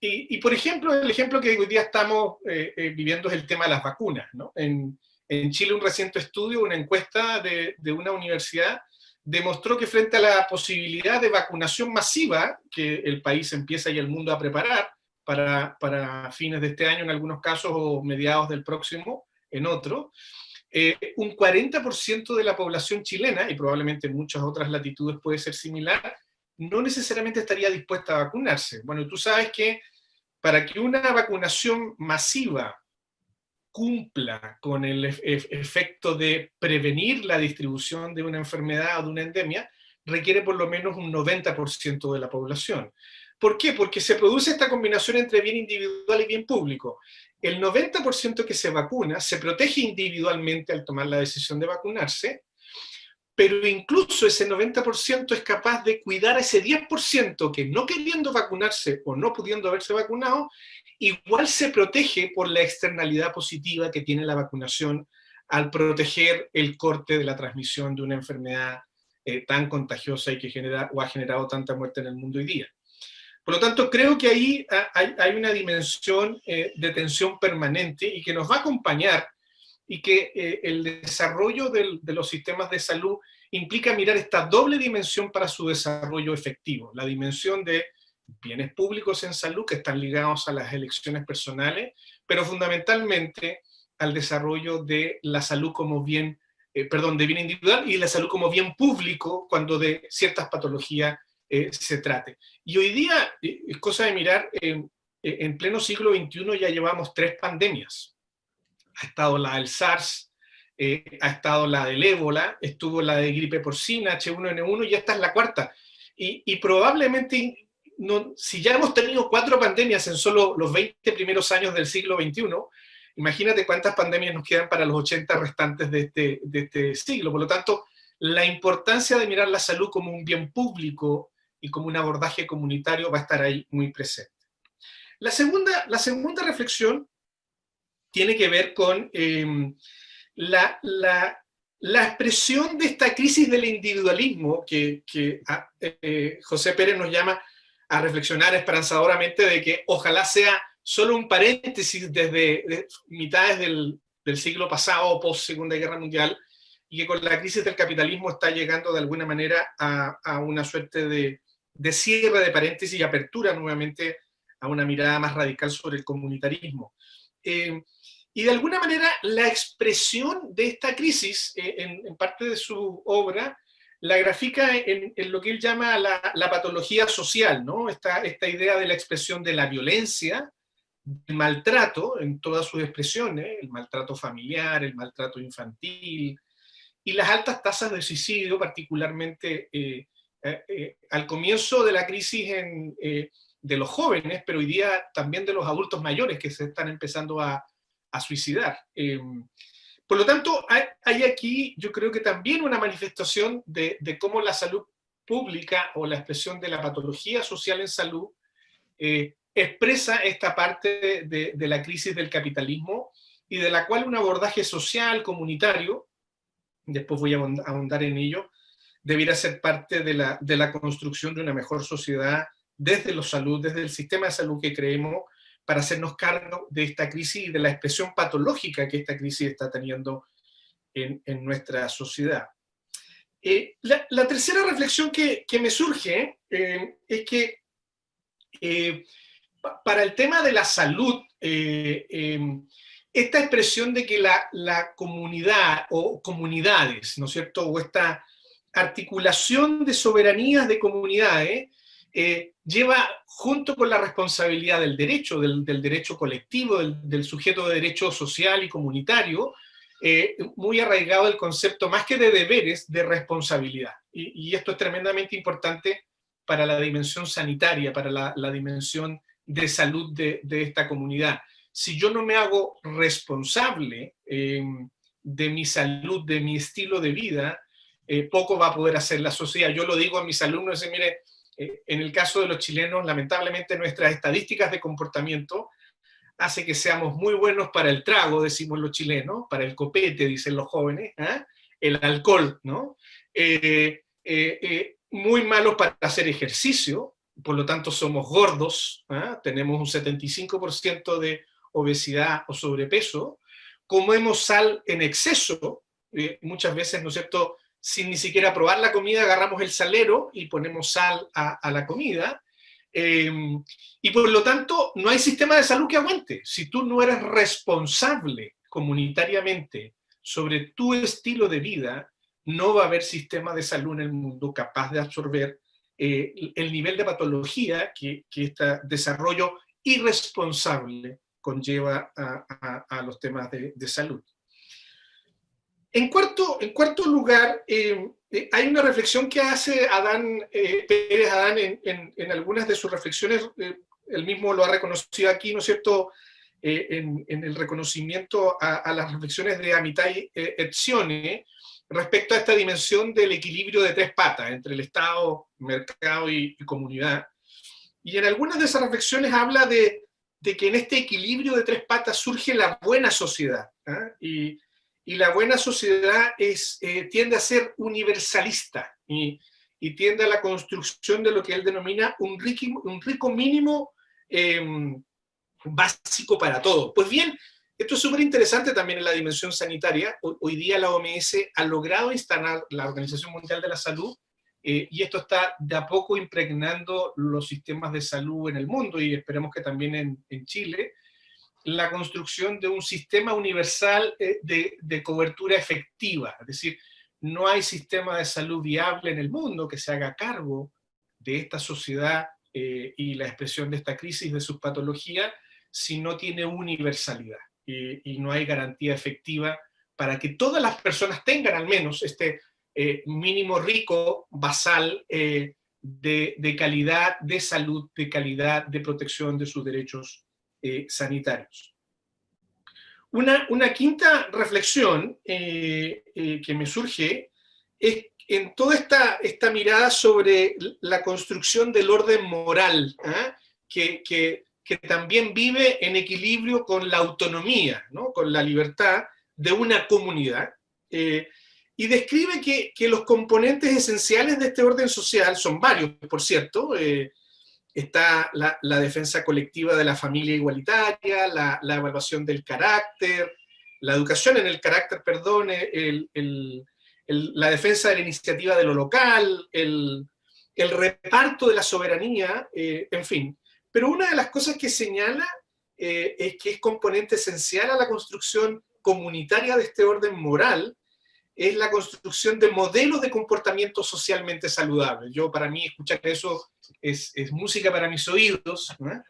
Y por ejemplo, el ejemplo que hoy día estamos viviendo es el tema de las vacunas, ¿no? En Chile un reciente estudio, una encuesta de una universidad, demostró que frente a la posibilidad de vacunación masiva que el país empieza y el mundo a preparar para fines de este año en algunos casos o mediados del próximo en otros, un 40% de la población chilena, y probablemente en muchas otras latitudes puede ser similar, no necesariamente estaría dispuesta a vacunarse. Bueno, tú sabes que para que una vacunación masiva cumpla con el efecto de prevenir la distribución de una enfermedad o de una endemia, requiere por lo menos un 90% de la población. ¿Por qué? Porque se produce esta combinación entre bien individual y bien público. El 90% que se vacuna se protege individualmente al tomar la decisión de vacunarse, pero incluso ese 90% es capaz de cuidar a ese 10% que no queriendo vacunarse o no pudiendo haberse vacunado, igual se protege por la externalidad positiva que tiene la vacunación al proteger el corte de la transmisión de una enfermedad tan contagiosa y que genera o ha generado tanta muerte en el mundo hoy día. Por lo tanto, creo que ahí hay una dimensión de tensión permanente y que nos va a acompañar, y que el desarrollo de los sistemas de salud implica mirar esta doble dimensión para su desarrollo efectivo. La dimensión de bienes públicos en salud que están ligados a las elecciones personales, pero fundamentalmente al desarrollo de la salud como bien, de bien individual y la salud como bien público cuando de ciertas patologías se trate. Y hoy día, es cosa de mirar, en pleno siglo XXI ya llevamos 3 pandemias. Ha estado la del SARS, ha estado la del ébola, estuvo la de gripe porcina, H1N1, y esta es la 4ª. Y probablemente, si ya hemos tenido 4 pandemias en solo los 20 primeros años del siglo XXI, imagínate cuántas pandemias nos quedan para los 80 restantes de este siglo. Por lo tanto, la importancia de mirar la salud como un bien público y como un abordaje comunitario va a estar ahí muy presente. La segunda reflexión tiene que ver con la expresión de esta crisis del individualismo que José Pérez nos llama a reflexionar esperanzadoramente de que ojalá sea solo un paréntesis desde mitades del siglo pasado o post Segunda Guerra Mundial, y que con la crisis del capitalismo está llegando de alguna manera a una suerte de cierre de paréntesis y apertura nuevamente a una mirada más radical sobre el comunitarismo. Y de alguna manera la expresión de esta crisis, en parte de su obra, la grafica en lo que él llama la patología social, ¿no? Esta idea de la expresión de la violencia, el maltrato en todas sus expresiones, el maltrato familiar, el maltrato infantil, y las altas tasas de suicidio, particularmente al comienzo de la crisis de los jóvenes, pero hoy día también de los adultos mayores que se están empezando a suicidar. Por lo tanto, hay aquí, yo creo que también una manifestación de cómo la salud pública o la expresión de la patología social en salud expresa esta parte de la crisis del capitalismo y de la cual un abordaje social, comunitario, después voy a ahondar en ello, debiera ser parte de la construcción de una mejor sociedad desde la salud, desde el sistema de salud que creemos, para hacernos cargo de esta crisis y de la expresión patológica que esta crisis está teniendo en nuestra sociedad. La tercera reflexión que me surge es que para el tema de la salud, esta expresión de que la comunidad o comunidades, ¿no es cierto?, o esta articulación de soberanías de comunidades, lleva junto con la responsabilidad del derecho colectivo, del sujeto de derecho social y comunitario, muy arraigado el concepto, más que de deberes, de responsabilidad. Y esto es tremendamente importante para la dimensión sanitaria, para la dimensión de salud de esta comunidad. Si yo no me hago responsable de mi salud, de mi estilo de vida, poco va a poder hacer la sociedad. Yo lo digo a mis alumnos, mire, en el caso de los chilenos, lamentablemente nuestras estadísticas de comportamiento hace que seamos muy buenos para el trago, decimos los chilenos, para el copete, dicen los jóvenes, el alcohol, ¿no? Muy malos para hacer ejercicio, por lo tanto somos gordos, tenemos un 75% de obesidad o sobrepeso, comemos sal en exceso, muchas veces, ¿no es cierto?, sin ni siquiera probar la comida, agarramos el salero y ponemos sal a la comida, y por lo tanto no hay sistema de salud que aguante. Si tú no eres responsable comunitariamente sobre tu estilo de vida, no va a haber sistema de salud en el mundo capaz de absorber el nivel de patología que este desarrollo irresponsable conlleva a los temas de salud. En cuarto lugar, hay una reflexión que hace Pérez Adán en algunas de sus reflexiones, él mismo lo ha reconocido aquí, ¿no es cierto?, en el reconocimiento a las reflexiones de Amitai Etzioni respecto a esta dimensión del equilibrio de tres patas entre el Estado, mercado y comunidad. Y en algunas de esas reflexiones habla de que en este equilibrio de tres patas surge la buena sociedad, y la buena sociedad tiende a ser universalista y tiende a la construcción de lo que él denomina un rico mínimo básico para todos. Pues bien, esto es súper interesante también en la dimensión sanitaria. Hoy día la OMS ha logrado instalar la Organización Mundial de la Salud, y esto está de a poco impregnando los sistemas de salud en el mundo, y esperemos que también en Chile, la construcción de un sistema universal de cobertura efectiva. Es decir, no hay sistema de salud viable en el mundo que se haga cargo de esta sociedad y la expresión de esta crisis, de sus patologías, si no tiene universalidad y no hay garantía efectiva para que todas las personas tengan al menos este mínimo rico, basal, de calidad, de salud, de calidad, de protección de sus derechos sanitarios. Una quinta reflexión que me surge es en toda esta mirada sobre la construcción del orden moral, que también vive en equilibrio con la autonomía, ¿no?, con la libertad de una comunidad, y describe que los componentes esenciales de este orden social son varios, por cierto. Está la defensa colectiva de la familia igualitaria, la evaluación del carácter, la educación en el carácter, perdón, la defensa de la iniciativa de lo local, el reparto de la soberanía, en fin. Pero una de las cosas que señala es que es componente esencial a la construcción comunitaria de este orden moral, es la construcción de modelos de comportamiento socialmente saludables. Para mí, escuchar eso es música para mis oídos, ¿no?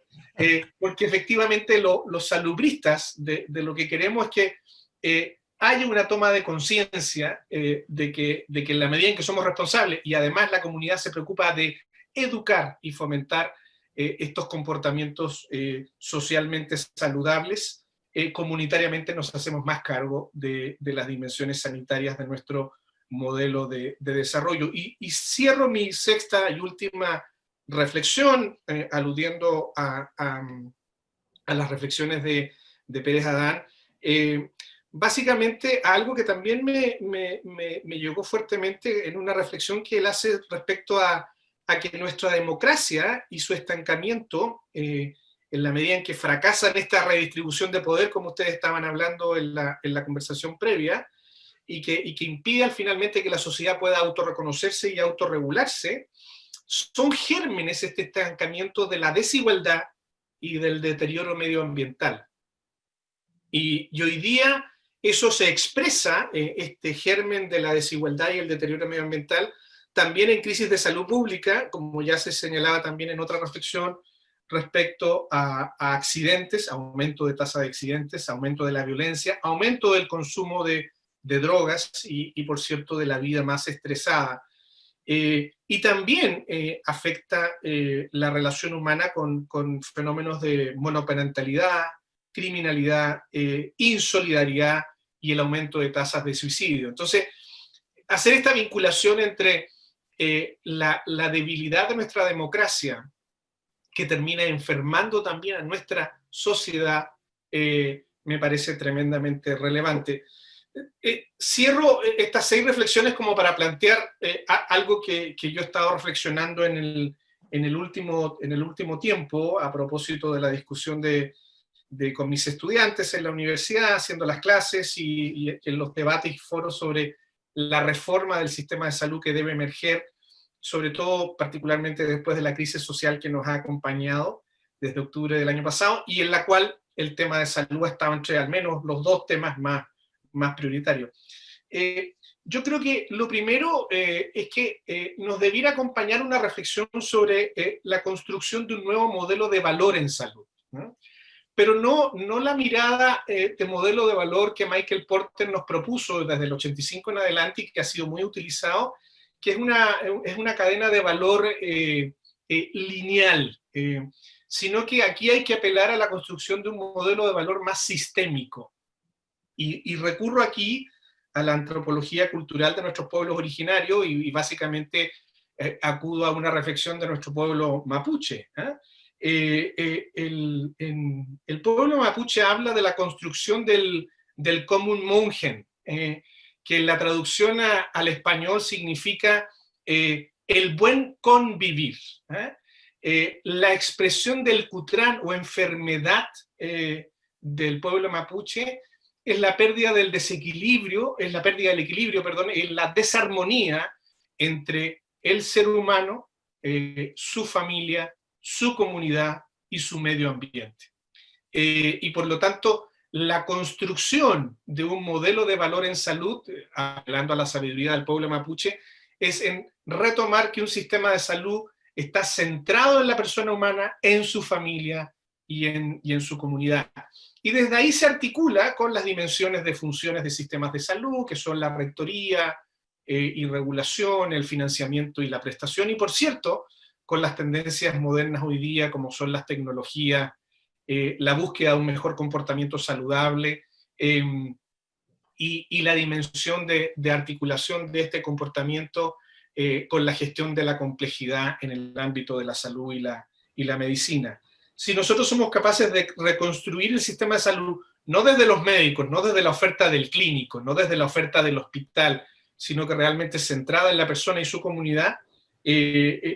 Porque efectivamente los salubristas de lo que queremos es que haya una toma de conciencia de que en la medida en que somos responsables, y además la comunidad se preocupa de educar y fomentar estos comportamientos socialmente saludables, comunitariamente nos hacemos más cargo de las dimensiones sanitarias de nuestro modelo de desarrollo. Y cierro mi sexta y última reflexión, aludiendo a las reflexiones de Pérez Adán, básicamente algo que también me llegó fuertemente en una reflexión que él hace respecto a que nuestra democracia y su estancamiento, en la medida en que fracasa en esta redistribución de poder, como ustedes estaban hablando en la conversación previa, y que impide finalmente que la sociedad pueda autorreconocerse y autorregularse, son gérmenes este estancamiento de la desigualdad y del deterioro medioambiental. Y hoy día eso se expresa, este germen de la desigualdad y el deterioro medioambiental, también en crisis de salud pública, como ya se señalaba también en otra reflexión, respecto a accidentes, aumento de tasa de accidentes, aumento de la violencia, aumento del consumo de drogas y, por cierto, de la vida más estresada. Y también afecta la relación humana con fenómenos de monoparentalidad, criminalidad, insolidaridad y el aumento de tasas de suicidio. Entonces, hacer esta vinculación entre la debilidad de nuestra democracia, que termina enfermando también a nuestra sociedad, me parece tremendamente relevante. Cierro estas 6 reflexiones como para plantear algo que yo he estado reflexionando en el último tiempo, a propósito de la discusión con mis estudiantes en la universidad, haciendo las clases y en los debates y foros sobre la reforma del sistema de salud que debe emerger, sobre todo particularmente después de la crisis social que nos ha acompañado desde octubre del año pasado, y en la cual el tema de salud estaba entre al menos los 2 temas más prioritarios. Yo creo que lo primero es que nos debiera acompañar una reflexión sobre la construcción de un nuevo modelo de valor en salud, ¿no? Pero no la mirada de modelo de valor que Michael Porter nos propuso desde el 85 en adelante y que ha sido muy utilizado, que es una cadena de valor lineal, sino que aquí hay que apelar a la construcción de un modelo de valor más sistémico. Y recurro aquí a la antropología cultural de nuestros pueblos originarios y básicamente acudo a una reflexión de nuestro pueblo mapuche. El pueblo mapuche habla de la construcción del común mongen, que en la traducción al español significa el buen convivir. La expresión del cutrán o enfermedad del pueblo mapuche es la pérdida del desequilibrio, es la pérdida del equilibrio, perdón, es la desarmonía entre el ser humano, su familia, su comunidad y su medio ambiente. Y por lo tanto, la construcción de un modelo de valor en salud, hablando a la sabiduría del pueblo mapuche, es en retomar que un sistema de salud está centrado en la persona humana, en su familia y en su comunidad. Y desde ahí se articula con las dimensiones de funciones de sistemas de salud, que son la rectoría y regulación, el financiamiento y la prestación, y por cierto, con las tendencias modernas hoy día, como son las tecnologías, la búsqueda de un mejor comportamiento saludable, y la dimensión de articulación de este comportamiento con la gestión de la complejidad en el ámbito de la salud y la medicina. Si nosotros somos capaces de reconstruir el sistema de salud, no desde los médicos, no desde la oferta del clínico, no desde la oferta del hospital, sino que realmente centrada en la persona y su comunidad,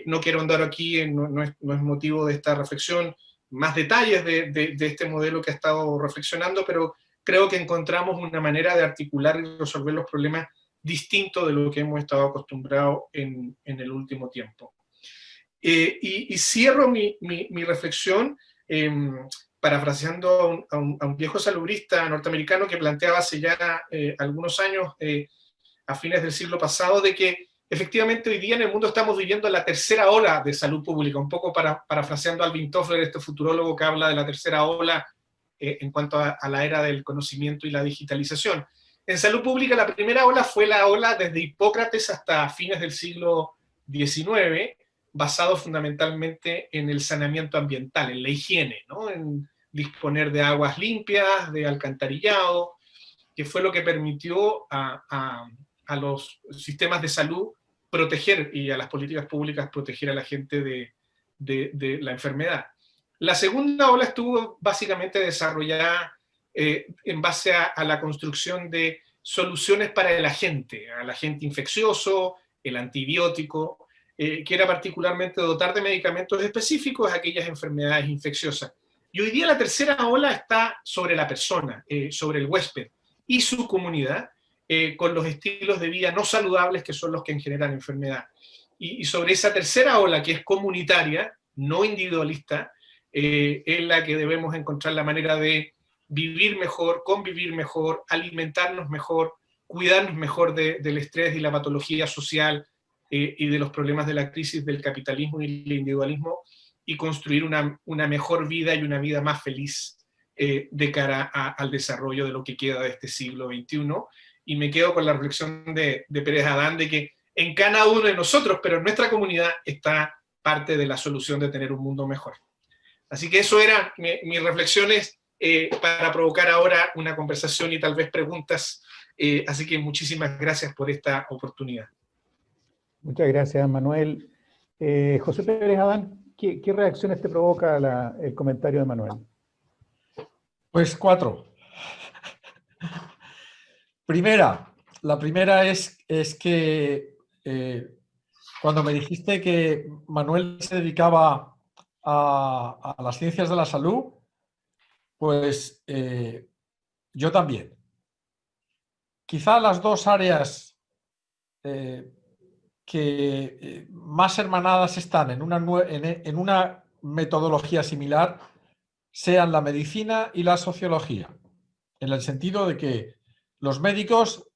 no quiero andar aquí, no es motivo de esta reflexión, más detalles de este modelo que he estado reflexionando, pero creo que encontramos una manera de articular y resolver los problemas distinto de lo que hemos estado acostumbrados en el último tiempo. Y cierro mi reflexión parafraseando a un viejo salubrista norteamericano que planteaba hace ya algunos años, a fines del siglo pasado, de que efectivamente hoy día en el mundo estamos viviendo la tercera ola de salud pública, un poco parafraseando a Alvin Toffler, este futurólogo que habla de la tercera ola en cuanto a la era del conocimiento y la digitalización. En salud pública la primera ola fue la ola desde Hipócrates hasta fines del siglo XIX, basado fundamentalmente en el saneamiento ambiental, en la higiene, ¿no? En disponer de aguas limpias, de alcantarillado, que fue lo que permitió a los sistemas de salud proteger, y a las políticas públicas proteger a la gente de la enfermedad. La segunda ola estuvo básicamente desarrollada en base a la construcción de soluciones para el agente infeccioso, el antibiótico, que era particularmente dotar de medicamentos específicos a aquellas enfermedades infecciosas. Y hoy día la tercera ola está sobre la persona, sobre el huésped y su comunidad, con los estilos de vida no saludables que son los que generan enfermedad. Y sobre esa tercera ola, que es comunitaria, no individualista, es la que debemos encontrar la manera de vivir mejor, convivir mejor, alimentarnos mejor, cuidarnos mejor del estrés y la patología social y de los problemas de la crisis del capitalismo y el individualismo, y construir una mejor vida y una vida más feliz de cara al desarrollo de lo que queda de este siglo XXI. Y me quedo con la reflexión de Pérez Adán de que en cada uno de nosotros, pero en nuestra comunidad, está parte de la solución de tener un mundo mejor. Así que eso eran mis reflexiones para provocar ahora una conversación y tal vez preguntas. Así que muchísimas gracias por esta oportunidad. Muchas gracias, Manuel. José Pérez Adán, ¿qué reacciones te provoca el comentario de Manuel? Pues 4. La primera es que cuando me dijiste que Manuel se dedicaba a las ciencias de la salud, pues yo también. Quizá las dos áreas que más hermanadas están en una metodología similar sean la medicina y la sociología, en el sentido de que los médicos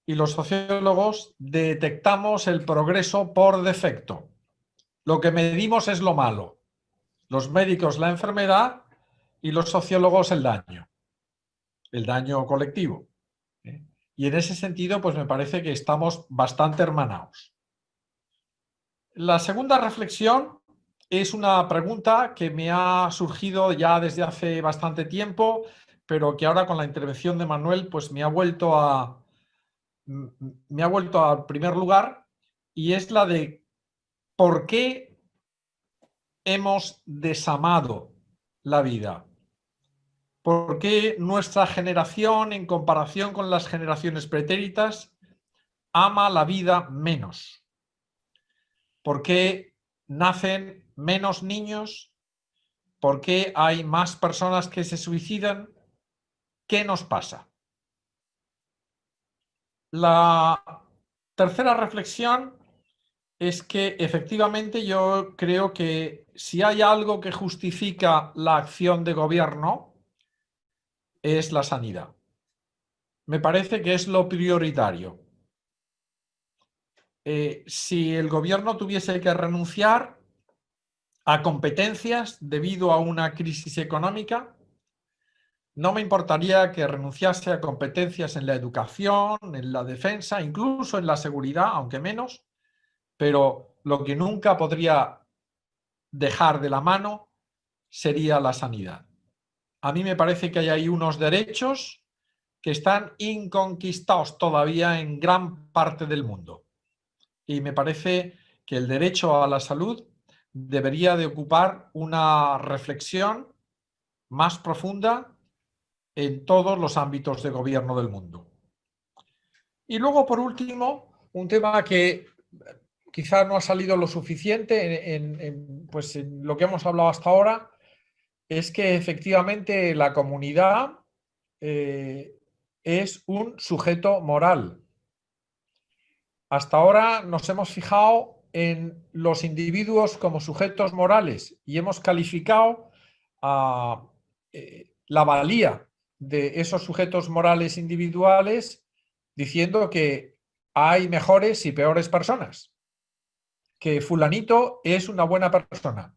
y los sociólogos detectamos el progreso por defecto. Lo que medimos es lo malo. Los médicos la enfermedad y los sociólogos el daño colectivo. Y en ese sentido, pues me parece que estamos bastante hermanados. La segunda reflexión es una pregunta que me ha surgido ya desde hace bastante tiempo, pero que ahora con la intervención de Manuel pues me ha vuelto al primer lugar, y es la de ¿por qué hemos desamado la vida? ¿Por qué nuestra generación, en comparación con las generaciones pretéritas, ama la vida menos? ¿Por qué nacen menos niños? ¿Por qué hay más personas que se suicidan? ¿Qué nos pasa? La tercera reflexión es que efectivamente yo creo que si hay algo que justifica la acción de gobierno es la sanidad. Me parece que es lo prioritario. Si el gobierno tuviese que renunciar a competencias debido a una crisis económica, no me importaría que renunciase a competencias en la educación, en la defensa, incluso en la seguridad, aunque menos, pero lo que nunca podría dejar de la mano sería la sanidad. A mí me parece que hay ahí unos derechos que están inconquistados todavía en gran parte del mundo. Y me parece que el derecho a la salud debería de ocupar una reflexión más profunda en todos los ámbitos de gobierno del mundo. Y luego, por último, un tema que quizá no ha salido lo suficiente en lo que hemos hablado hasta ahora, es que efectivamente la comunidad es un sujeto moral. Hasta ahora nos hemos fijado en los individuos como sujetos morales y hemos calificado la valía de esos sujetos morales individuales diciendo que hay mejores y peores personas, que fulanito es una buena persona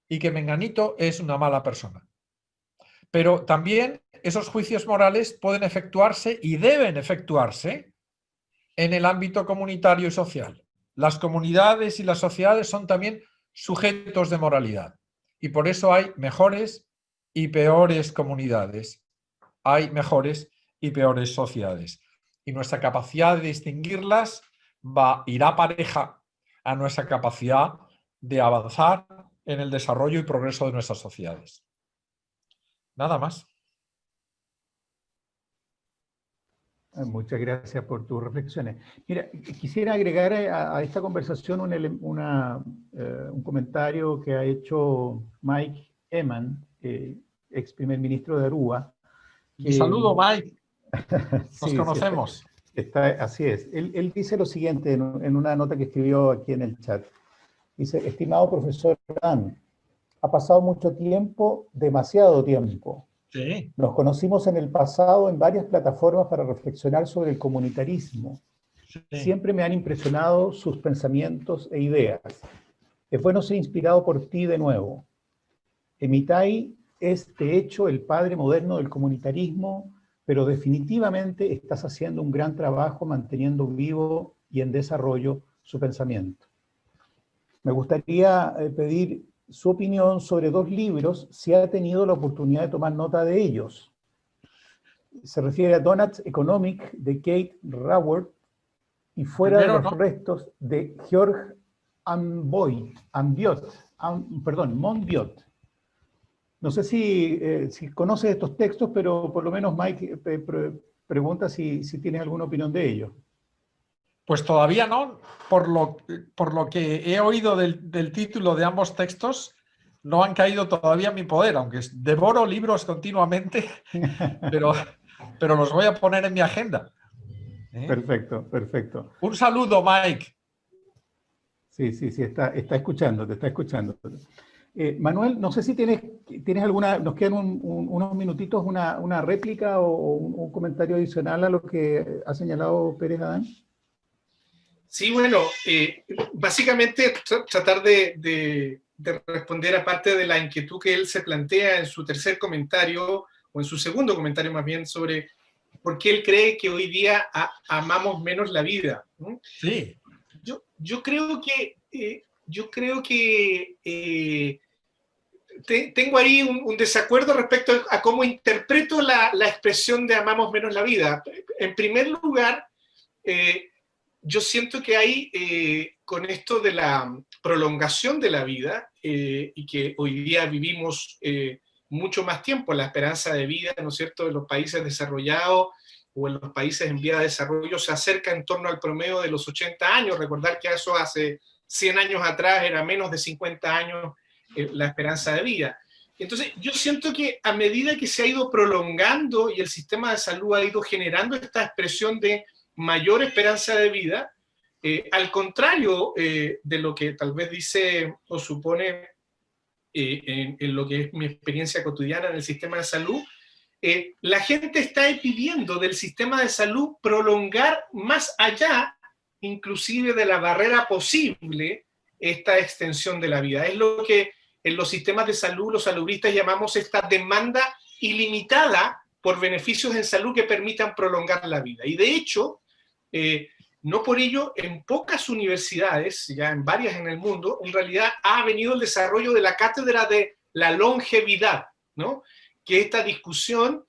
y que menganito es una mala persona. Pero también esos juicios morales pueden efectuarse y deben efectuarse en el ámbito comunitario y social. Las comunidades y las sociedades son también sujetos de moralidad y por eso hay mejores y peores comunidades, hay mejores y peores sociedades. Y nuestra capacidad de distinguirlas irá pareja a nuestra capacidad de avanzar en el desarrollo y progreso de nuestras sociedades. Nada más. Muchas gracias por tus reflexiones. Mira, quisiera agregar a esta conversación un comentario que ha hecho Mike Eman, ex primer ministro de Aruba. Un saludo, Mike. Nos Sí, conocemos. Sí, así es. Él dice lo siguiente en una nota que escribió aquí en el chat. Dice: estimado profesor Dan, ha pasado mucho tiempo, demasiado tiempo. Sí. Nos conocimos en el pasado en varias plataformas para reflexionar sobre el comunitarismo. Sí. Siempre me han impresionado sus pensamientos e ideas. Es bueno ser inspirado por ti de nuevo. Emitai es, de hecho, el padre moderno del comunitarismo, pero definitivamente estás haciendo un gran trabajo manteniendo vivo y en desarrollo su pensamiento. Me gustaría pedir su opinión sobre 2 libros, si ha tenido la oportunidad de tomar nota de ellos. Se refiere a Donuts Economic, de Kate Raworth, y Fuera de los restos, de George Monbiot. No sé si conoces estos textos, pero por lo menos Mike pregunta si tienes alguna opinión de ellos. Pues todavía no, por lo que he oído del título de ambos textos, no han caído todavía en mi poder, aunque devoro libros continuamente, pero los voy a poner en mi agenda. Perfecto, perfecto. Un saludo, Mike. Sí, está escuchando, te está escuchando. Manuel, no sé si tienes alguna, nos quedan unos minutitos, una réplica o un comentario adicional a lo que ha señalado Pérez Adán. Sí, bueno, básicamente tratar de responder aparte de la inquietud que él se plantea en su tercer comentario, o en su segundo comentario más bien, sobre por qué él cree que hoy día amamos menos la vida, ¿no? Sí. Yo creo que tengo ahí un desacuerdo respecto a cómo interpreto la expresión de amamos menos la vida. En primer lugar, yo siento que hay, con esto de la prolongación de la vida, y que hoy día vivimos mucho más tiempo, la esperanza de vida, ¿no es cierto?, en los países desarrollados o en los países en vía de desarrollo se acerca en torno al promedio de los 80 años. Recordar que eso hace 100 años atrás era menos de 50 años la esperanza de vida. Entonces, yo siento que a medida que se ha ido prolongando y el sistema de salud ha ido generando esta expresión de mayor esperanza de vida, al contrario de lo que tal vez dice o supone en lo que es mi experiencia cotidiana en el sistema de salud, la gente está pidiendo del sistema de salud prolongar más allá, inclusive de la barrera posible, esta extensión de la vida. Es lo que en los sistemas de salud los salubristas llamamos esta demanda ilimitada por beneficios en salud que permitan prolongar la vida. Y de hecho, no por ello, en pocas universidades, ya en varias en el mundo, en realidad ha venido el desarrollo de la cátedra de la longevidad, ¿no? Que esta discusión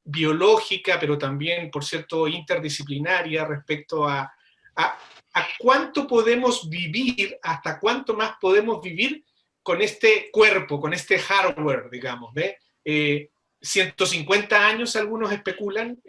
biológica, pero también, por cierto, interdisciplinaria respecto a cuánto podemos vivir, hasta cuánto más podemos vivir con este cuerpo, con este hardware, digamos, ¿ve? 150 años algunos especulan,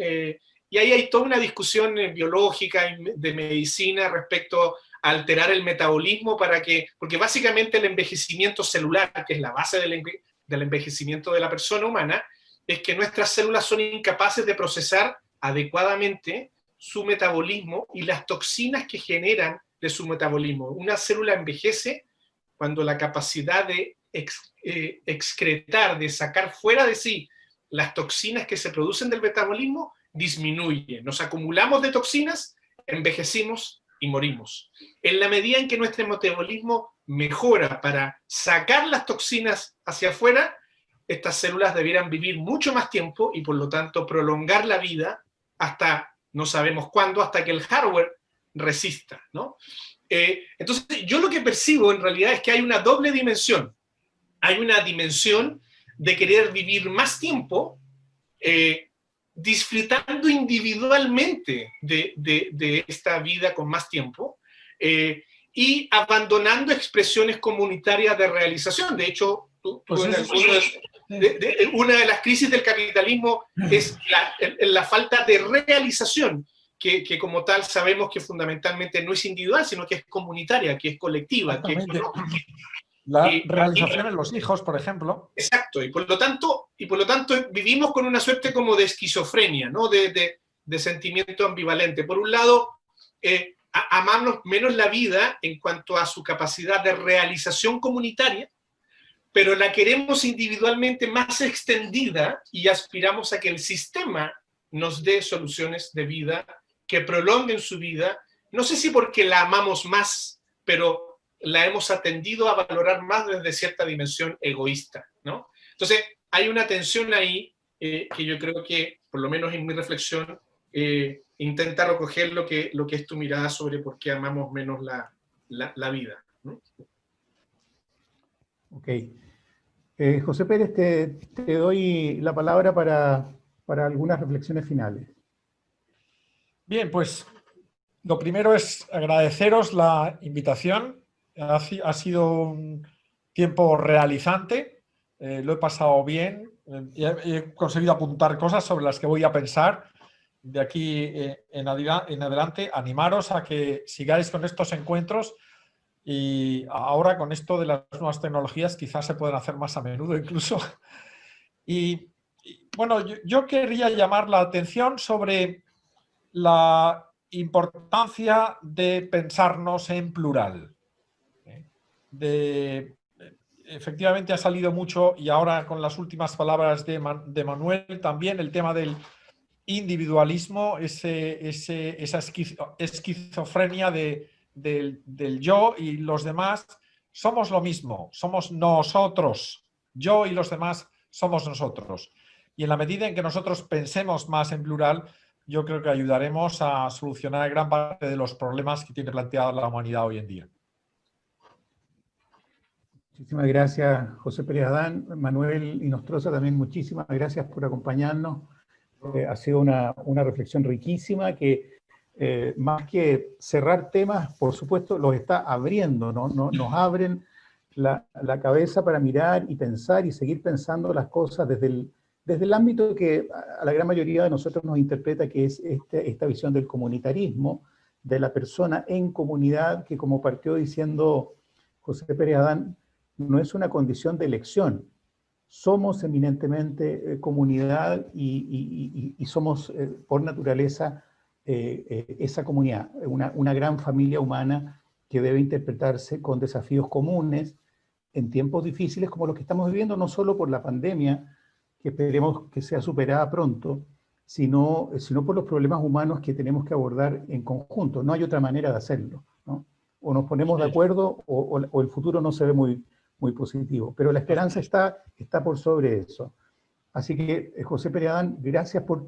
y ahí hay toda una discusión biológica, de medicina, respecto a alterar el metabolismo porque básicamente el envejecimiento celular, que es la base del envejecimiento de la persona humana, es que nuestras células son incapaces de procesar adecuadamente su metabolismo y las toxinas que generan de su metabolismo. Una célula envejece cuando la capacidad de excretar, de sacar fuera de sí las toxinas que se producen del metabolismo, disminuye. Nos acumulamos de toxinas, envejecimos y morimos. En la medida en que nuestro metabolismo mejora para sacar las toxinas hacia afuera, estas células debieran vivir mucho más tiempo y por lo tanto prolongar la vida hasta no sabemos cuándo, hasta que el hardware resista, ¿no? Entonces yo lo que percibo en realidad es que hay una doble dimensión. Hay una dimensión de querer vivir más tiempo, disfrutando individualmente de esta vida con más tiempo, y abandonando expresiones comunitarias de realización. De hecho, una de las crisis del capitalismo es la falta de realización, que como tal sabemos que fundamentalmente no es individual, sino que es comunitaria, que es colectiva. La realización en los hijos, por ejemplo. Exacto, y por lo tanto vivimos con una suerte como de esquizofrenia, ¿no? de sentimiento ambivalente. Por un lado, amarnos menos la vida en cuanto a su capacidad de realización comunitaria, pero la queremos individualmente más extendida y aspiramos a que el sistema nos dé soluciones de vida que prolonguen su vida. No sé si porque la amamos más, pero la hemos atendido a valorar más desde cierta dimensión egoísta, ¿no? Entonces, hay una tensión ahí que yo creo que, por lo menos en mi reflexión, intenta recoger lo que es tu mirada sobre por qué amamos menos la vida, ¿no? Ok. José Pérez, te doy la palabra para algunas reflexiones finales. Bien, pues lo primero es agradeceros la invitación. Ha sido un tiempo realizante, lo he pasado bien, he conseguido apuntar cosas sobre las que voy a pensar de aquí en adelante. Animaros a que sigáis con estos encuentros y ahora con esto de las nuevas tecnologías quizás se pueden hacer más a menudo incluso. Y bueno, yo quería llamar la atención sobre la importancia de pensarnos en plural. Efectivamente ha salido mucho, y ahora con las últimas palabras de Manuel también, el tema del individualismo, esa esquizofrenia del yo y los demás. Somos lo mismo, somos nosotros. Yo y los demás somos nosotros. Y en la medida en que nosotros pensemos más en plural, yo creo que ayudaremos a solucionar gran parte de los problemas que tiene planteada la humanidad hoy en día. Muchísimas gracias, José Pérez Adán. Manuel Inostroza, también muchísimas gracias por acompañarnos. Ha sido una reflexión riquísima que, más que cerrar temas, por supuesto, los está abriendo, ¿no? Nos abren la cabeza para mirar y pensar y seguir pensando las cosas desde el ámbito que a la gran mayoría de nosotros nos interpreta, que es esta visión del comunitarismo, de la persona en comunidad, que, como partió diciendo José Pérez Adán, no es una condición de elección. Somos eminentemente comunidad y somos por naturaleza esa comunidad, una gran familia humana que debe interpretarse con desafíos comunes en tiempos difíciles como los que estamos viviendo, no solo por la pandemia, que esperemos que sea superada pronto, sino por los problemas humanos que tenemos que abordar en conjunto. No hay otra manera de hacerlo, ¿no? O nos ponemos de acuerdo o el futuro no se ve muy positivo. Pero la esperanza está por sobre eso. Así que, José Pérez Adán, gracias por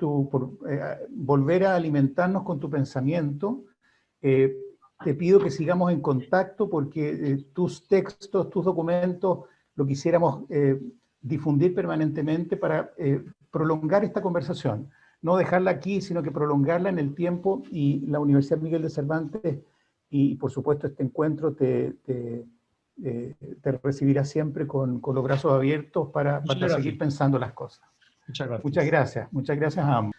volver a alimentarnos con tu pensamiento. Te pido que sigamos en contacto porque tus textos, tus documentos, lo quisiéramos difundir permanentemente para prolongar esta conversación. No dejarla aquí, sino que prolongarla en el tiempo, y la Universidad Miguel de Cervantes y, por supuesto, este encuentro te recibirá siempre con los brazos abiertos para seguir pensando las cosas. Muchas gracias. Muchas gracias a ambos.